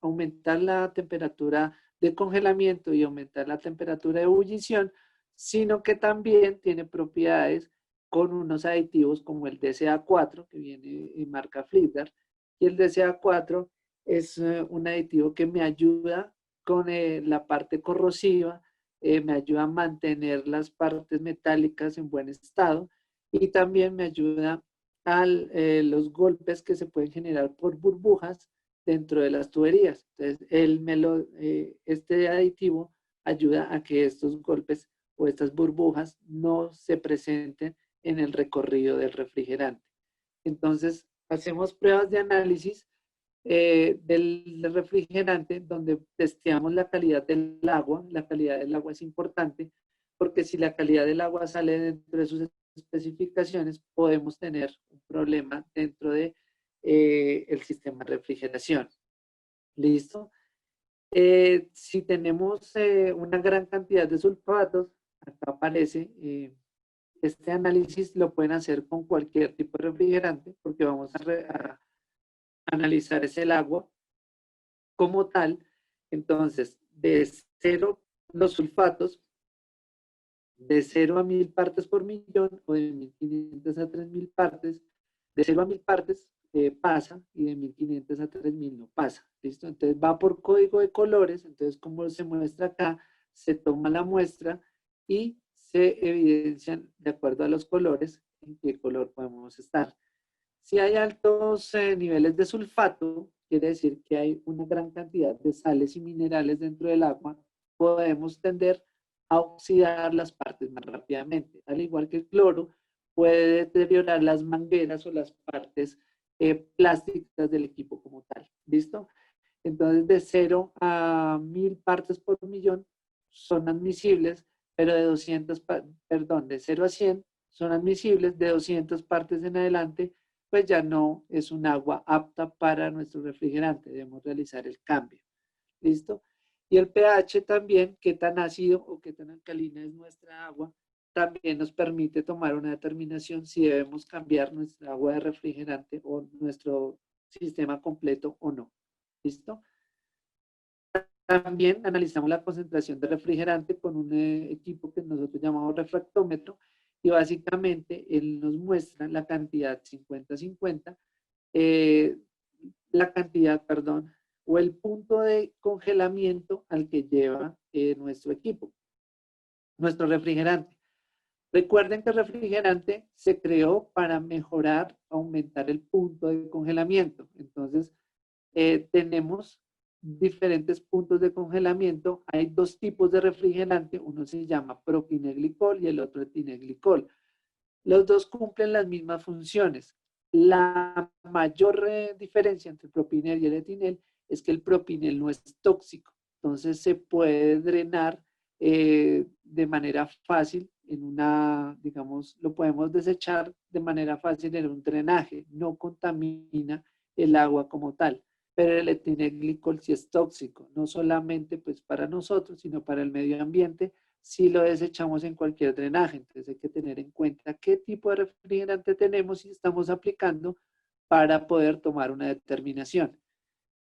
aumentar la temperatura de congelamiento y aumentar la temperatura de ebullición, sino que también tiene propiedades con unos aditivos como el DCA4, que viene en marca Flipdart, y el DCA4 es un aditivo que me ayuda con la parte corrosiva, me ayuda a mantener las partes metálicas en buen estado y también me ayuda a los golpes que se pueden generar por burbujas dentro de las tuberías. Entonces, este aditivo ayuda a que estos golpes o estas burbujas no se presenten en el recorrido del refrigerante. Entonces, hacemos pruebas de análisis del refrigerante donde testeamos la calidad del agua. La calidad del agua es importante porque si la calidad del agua sale dentro de sus especificaciones, podemos tener un problema dentro de el sistema de refrigeración. ¿Listo? Si tenemos una gran cantidad de sulfatos, acá aparece, este análisis lo pueden hacer con cualquier tipo de refrigerante porque vamos a analizar es el agua como tal. Entonces, de cero, los sulfatos, de 0 a 1000 partes por millón o de 1500 a 3000 partes, de 0 a 1000 partes pasa y de 1500 a 3000 no pasa. ¿Listo? Entonces va por código de colores. Entonces, como se muestra acá, se toma la muestra y se evidencian de acuerdo a los colores en qué color podemos estar. Si hay altos niveles de sulfato, quiere decir que hay una gran cantidad de sales y minerales dentro del agua, podemos tender a oxidar las partes más rápidamente. Al igual que el cloro, puede deteriorar las mangueras o las partes plásticas del equipo como tal. ¿Listo? Entonces, de 0 a 1000 partes por millón son admisibles, pero de 0 a 100 son admisibles, de 200 partes en adelante pues ya no es un agua apta para nuestro refrigerante. Debemos realizar el cambio. ¿Listo? Y el pH también, qué tan ácido o qué tan alcalina es nuestra agua, también nos permite tomar una determinación si debemos cambiar nuestra agua de refrigerante o nuestro sistema completo o no. ¿Listo? También analizamos la concentración de refrigerante con un equipo que nosotros llamamos refractómetro y básicamente él nos muestra la cantidad 50-50, o el punto de congelamiento al que lleva nuestro equipo, nuestro refrigerante. Recuerden que el refrigerante se creó para mejorar, aumentar el punto de congelamiento. Entonces, tenemos diferentes puntos de congelamiento. Hay dos tipos de refrigerante, uno se llama propineglicol y el otro etineglicol. Los dos cumplen las mismas funciones. La mayor diferencia entre el propinel y el etinel es que el propinel no es tóxico, entonces se puede drenar de manera fácil en una, digamos, lo podemos desechar de manera fácil en un drenaje, no contamina el agua como tal. Pero el etineglicol sí es tóxico, no solamente pues para nosotros, sino para el medio ambiente, si lo desechamos en cualquier drenaje. Entonces hay que tener en cuenta qué tipo de refrigerante tenemos y estamos aplicando para poder tomar una determinación.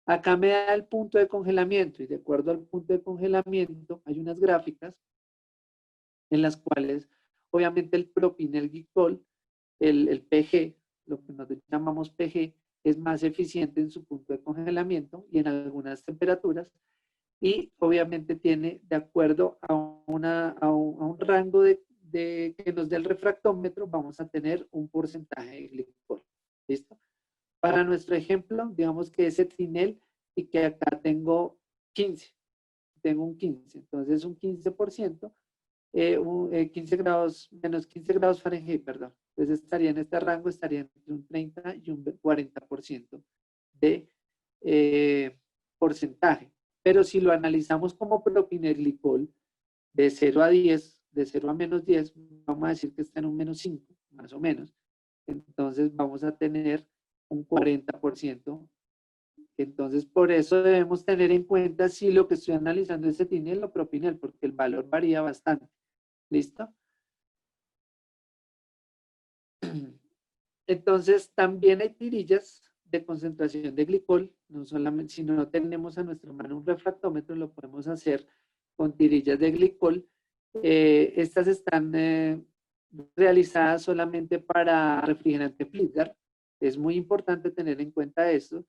Acá me da el punto de congelamiento y de acuerdo al punto de congelamiento hay unas gráficas en las cuales obviamente el propinelglicol el PG, lo que nosotros llamamos PG, es más eficiente en su punto de congelamiento y en algunas temperaturas, y obviamente tiene, de acuerdo a un rango que nos dé el refractómetro, vamos a tener un porcentaje de glicol. ¿Listo? Para nuestro ejemplo, digamos que es etrinel y que acá tengo 15. Tengo un 15, entonces un 15%, 15 grados, menos 15 grados Fahrenheit, perdón. Entonces estaría en este rango, estaría entre un 30 y un 40% de porcentaje. Pero si lo analizamos como propineglicol, de 0 a 10, de 0 a menos 10, vamos a decir que está en un menos 5, más o menos. Entonces vamos a tener un 40%. Entonces, por eso debemos tener en cuenta si lo que estoy analizando es etinel o propinel, porque el valor varía bastante. ¿Listo? Entonces, también hay tirillas de concentración de glicol, no solamente, si no tenemos a nuestra mano un refractómetro, lo podemos hacer con tirillas de glicol. Estas están realizadas solamente para refrigerante Flipgar. Es muy importante tener en cuenta esto.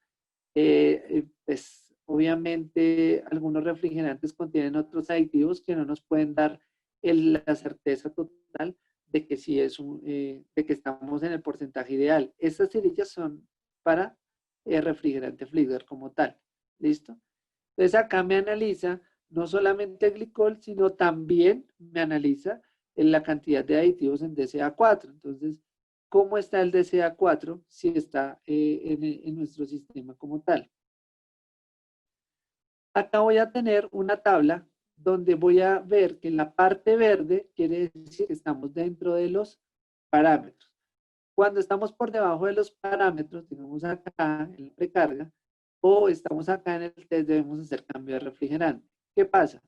Pues obviamente algunos refrigerantes contienen otros aditivos que no nos pueden dar la certeza total de que sí es de que estamos en el porcentaje ideal. Estas tirillas son para refrigerante Flipgar como tal. ¿Listo? Entonces acá me analiza no solamente el glicol, sino también me analiza la cantidad de aditivos en DCA4. Entonces, ¿cómo está el DCA4 si está en nuestro sistema como tal? Acá voy a tener una tabla donde voy a ver que en la parte verde quiere decir que estamos dentro de los parámetros. Cuando estamos por debajo de los parámetros, digamos acá en la precarga, o estamos acá en el test, debemos hacer cambio de refrigerante. ¿Qué pasa?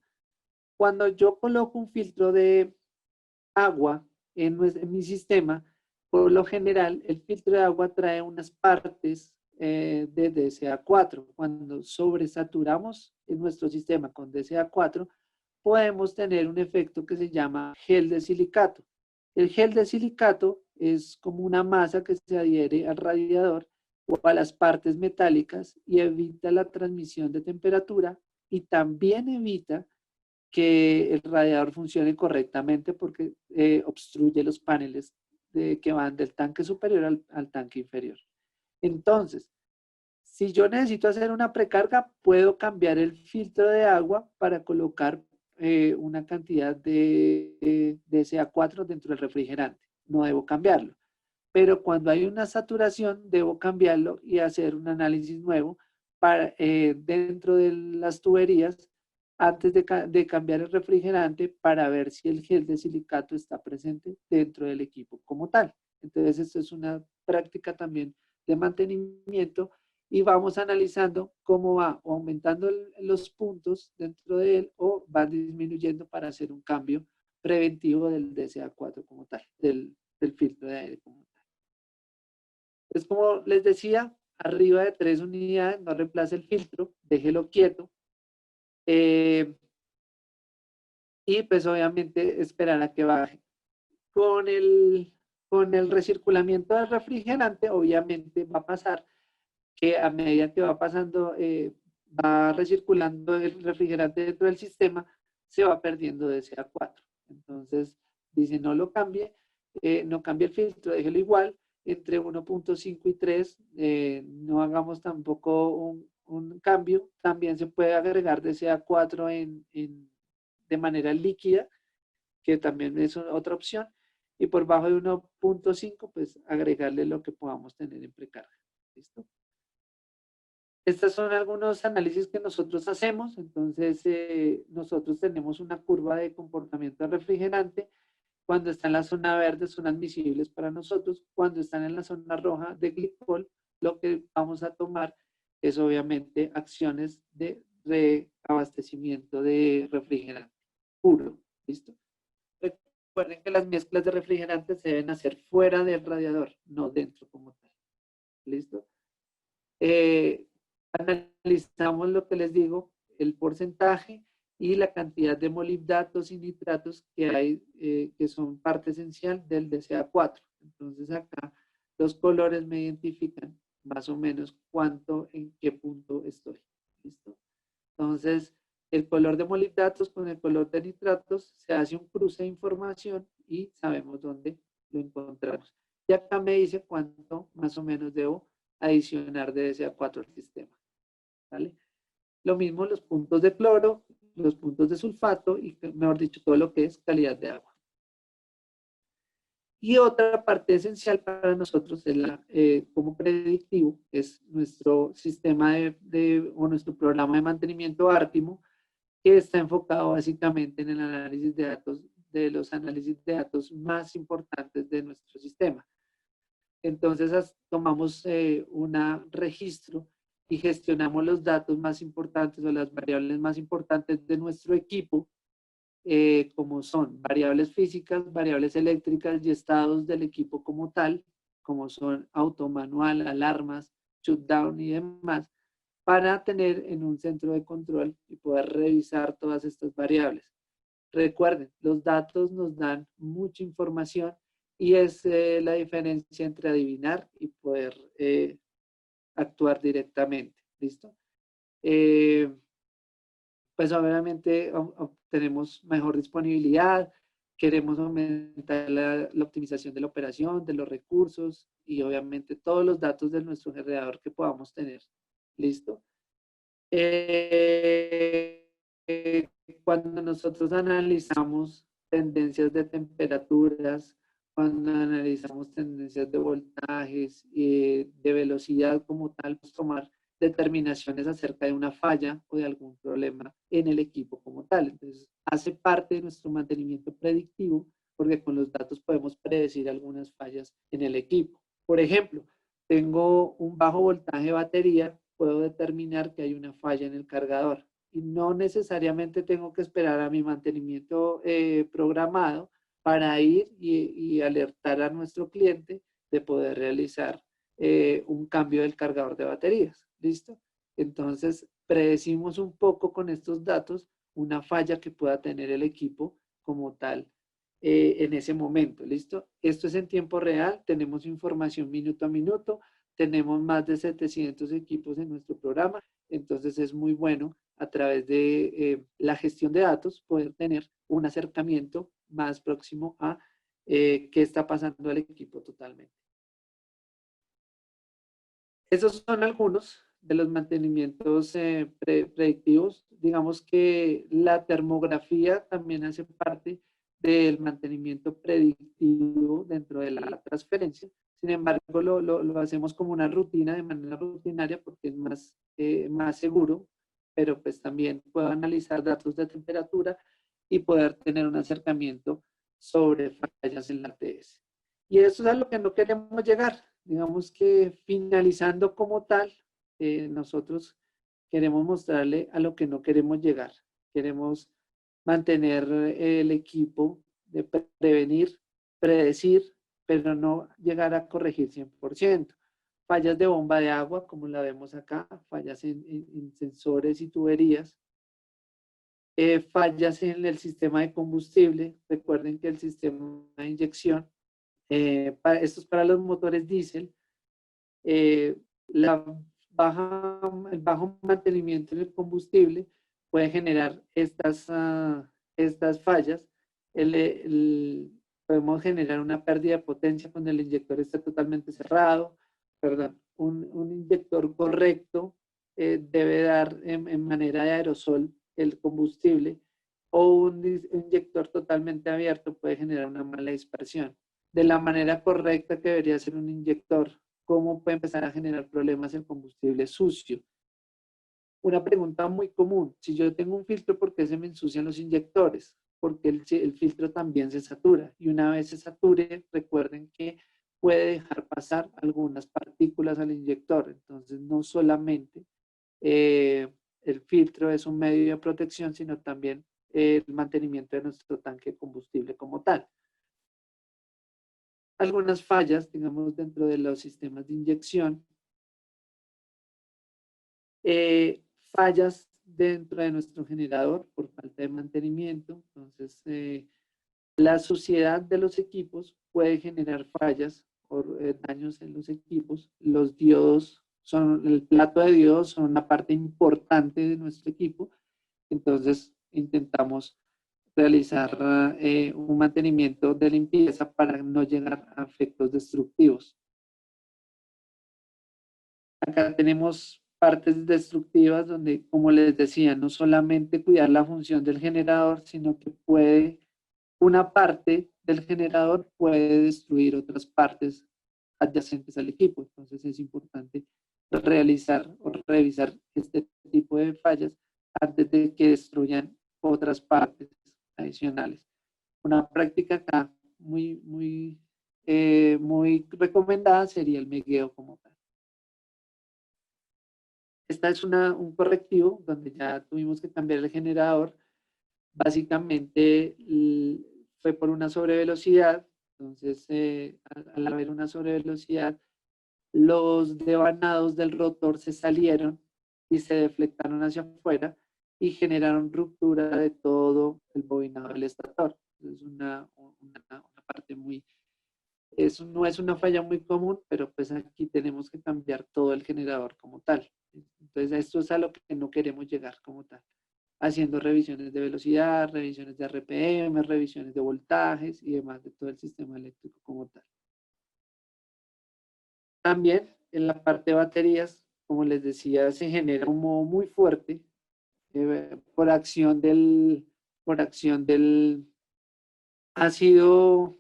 Cuando yo coloco un filtro de agua en mi sistema, por lo general, el filtro de agua trae unas partes de DCA4. Cuando sobresaturamos en nuestro sistema con DCA4, podemos tener un efecto que se llama gel de silicato. El gel de silicato es como una masa que se adhiere al radiador o a las partes metálicas y evita la transmisión de temperatura y también evita que el radiador funcione correctamente porque obstruye los paneles que van del tanque superior al tanque inferior. Entonces, si yo necesito hacer una precarga, puedo cambiar el filtro de agua para colocar una cantidad de CA4 dentro del refrigerante. No debo cambiarlo. Pero cuando hay una saturación, debo cambiarlo y hacer un análisis nuevo dentro de las tuberías antes de cambiar el refrigerante para ver si el gel de silicato está presente dentro del equipo como tal. Entonces, esto es una práctica también de mantenimiento y vamos analizando cómo va o aumentando los puntos dentro de él o va disminuyendo para hacer un cambio preventivo del DCA4 como tal, del filtro de aire como tal. Es como les decía, arriba de 3 unidades no reemplace el filtro, déjelo quieto. Y pues obviamente esperar a que baje. Con el recirculamiento del refrigerante, obviamente va a pasar que a medida que va pasando, va recirculando el refrigerante dentro del sistema, se va perdiendo de CA4. Entonces, dice no lo cambie, no cambie el filtro, déjelo igual, entre 1.5 y 3, no hagamos tampoco un cambio. También se puede agregar de CA4 de manera líquida, que también es otra opción. Y por bajo de 1.5, pues agregarle lo que podamos tener en precarga. ¿Listo? Estos son algunos análisis que nosotros hacemos. Entonces, nosotros tenemos una curva de comportamiento del refrigerante. Cuando está en la zona verde son admisibles para nosotros. Cuando están en la zona roja de glicol, lo que vamos a tomar es obviamente acciones de reabastecimiento de refrigerante puro. ¿Listo? Recuerden que las mezclas de refrigerantes se deben hacer fuera del radiador, no dentro como tal. ¿Listo? Analizamos lo que les digo, el porcentaje y la cantidad de molibdatos y nitratos que hay, que son parte esencial del DCA4. Entonces acá los colores me identifican más o menos en qué punto estoy. ¿Listo? Entonces, el color de molibdatos con el color de nitratos se hace un cruce de información y sabemos dónde lo encontramos. Y acá me dice cuánto más o menos debo adicionar de SA4 al sistema. ¿Vale? Lo mismo los puntos de cloro, los puntos de sulfato y, mejor dicho, todo lo que es calidad de agua. Y otra parte esencial para nosotros como predictivo es nuestro sistema o nuestro programa de mantenimiento Artimo, que está enfocado básicamente en el análisis de datos, de los análisis de datos más importantes de nuestro sistema. Entonces tomamos un registro y gestionamos los datos más importantes o las variables más importantes de nuestro equipo, como son variables físicas, variables eléctricas y estados del equipo como tal, como son auto, manual, alarmas, shutdown y demás, para tener en un centro de control y poder revisar todas estas variables. Recuerden, los datos nos dan mucha información y es la diferencia entre adivinar y poder actuar directamente. ¿Listo? Pues obviamente obtenemos mejor disponibilidad, queremos aumentar la optimización de la operación, de los recursos y obviamente todos los datos de nuestro generador que podamos tener. ¿Listo? Cuando nosotros analizamos tendencias de temperaturas, cuando analizamos tendencias de voltajes y de velocidad como tal, pues tomar determinaciones acerca de una falla o de algún problema en el equipo como tal. Entonces, hace parte de nuestro mantenimiento predictivo porque con los datos podemos predecir algunas fallas en el equipo. Por ejemplo, tengo un bajo voltaje de batería, puedo determinar que hay una falla en el cargador y no necesariamente tengo que esperar a mi mantenimiento programado para ir y alertar a nuestro cliente de poder realizar un cambio del cargador de baterías. ¿Listo? Entonces, predecimos un poco con estos datos una falla que pueda tener el equipo como tal en ese momento. ¿Listo? Esto es en tiempo real, tenemos información minuto a minuto, tenemos más de 700 equipos en nuestro programa, entonces es muy bueno a través de la gestión de datos poder tener un acercamiento más próximo a qué está pasando al equipo totalmente. Esos son algunos de los mantenimientos predictivos. Digamos que la termografía también hace parte del mantenimiento predictivo dentro de la transferencia. Sin embargo, lo hacemos como una rutina, de manera rutinaria, porque es más seguro, pero pues también puedo analizar datos de temperatura y poder tener un acercamiento sobre fallas en la ATS. Y eso es a lo que no queremos llegar. Digamos que finalizando como tal, nosotros queremos mostrarle a lo que no queremos llegar. Queremos mantener el equipo de prevenir, predecir, pero no llegar a corregir 100%. Fallas de bomba de agua, como la vemos acá, fallas en sensores y tuberías, fallas en el sistema de combustible. Recuerden que el sistema de inyección, esto es para los motores diésel, el bajo mantenimiento del combustible puede generar estas fallas. Podemos generar una pérdida de potencia cuando el inyector está totalmente cerrado. Perdón, un inyector correcto debe dar en manera de aerosol el combustible, o un inyector totalmente abierto puede generar una mala dispersión. De la manera correcta que debería ser un inyector, ¿cómo puede empezar a generar problemas el combustible sucio? Una pregunta muy común: si yo tengo un filtro, ¿por qué se me ensucian los inyectores? Porque el filtro también se satura, y una vez se sature, recuerden que puede dejar pasar algunas partículas al inyector. Entonces, no solamente el filtro es un medio de protección, sino también el mantenimiento de nuestro tanque de combustible como tal. Algunas fallas, digamos, dentro de los sistemas de inyección, fallas dentro de nuestro generador por falta de mantenimiento. Entonces, la suciedad de los equipos puede generar fallas o daños en los equipos. Los diodos el plato de diodos son una parte importante de nuestro equipo, entonces intentamos realizar un mantenimiento de limpieza para no llegar a efectos destructivos. Acá tenemos partes destructivas donde, como les decía, no solamente cuidar la función del generador, sino que una parte del generador puede destruir otras partes adyacentes al equipo. Entonces es importante realizar o revisar este tipo de fallas antes de que destruyan otras partes adicionales. Una práctica acá muy recomendada sería el megueo como tal. Esta es un correctivo donde ya tuvimos que cambiar el generador. Básicamente fue por una sobrevelocidad. Entonces, al haber una sobrevelocidad, los devanados del rotor se salieron y se deflectaron hacia afuera y generaron ruptura de todo el bobinado del estator. Es una parte no es una falla muy común, pero pues aquí tenemos que cambiar todo el generador como tal. Entonces esto es a lo que no queremos llegar como tal. Haciendo revisiones de velocidad, revisiones de RPM, revisiones de voltajes y demás de todo el sistema eléctrico como tal. También en la parte de baterías, como les decía, se genera un modo muy fuerte por acción del ácido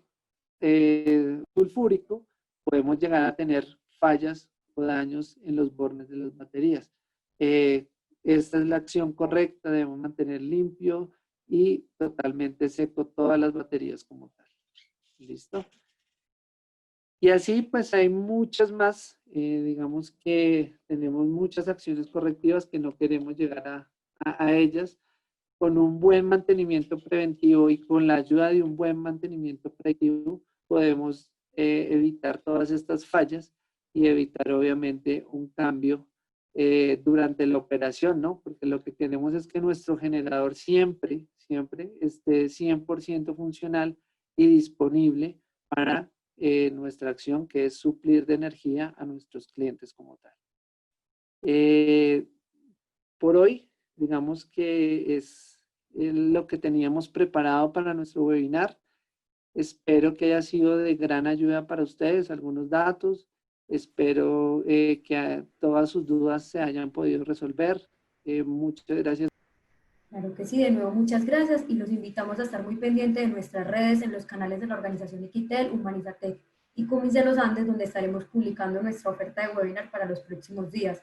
sulfúrico. Podemos llegar a tener fallas o daños en los bornes de las baterías. Esta es la acción correcta, debemos mantener limpio y totalmente seco todas las baterías como tal. ¿Listo? Y así pues hay muchas más, digamos que tenemos muchas acciones correctivas que no queremos llegar a ellas. Con un buen mantenimiento preventivo y con la ayuda de un buen mantenimiento preventivo podemos evitar todas estas fallas y evitar obviamente un cambio durante la operación, ¿no? Porque lo que queremos es que nuestro generador siempre esté 100% funcional y disponible para nuestra acción, que es suplir de energía a nuestros clientes como tal. Por hoy, digamos que es lo que teníamos preparado para nuestro webinar. Espero que haya sido de gran ayuda para ustedes, algunos datos. Espero que todas sus dudas se hayan podido resolver. Muchas gracias. Claro que sí, de nuevo muchas gracias y los invitamos a estar muy pendientes de nuestras redes, en los canales de la organización Equitel, Humanizatec y Cumis de los Andes, donde estaremos publicando nuestra oferta de webinar para los próximos días.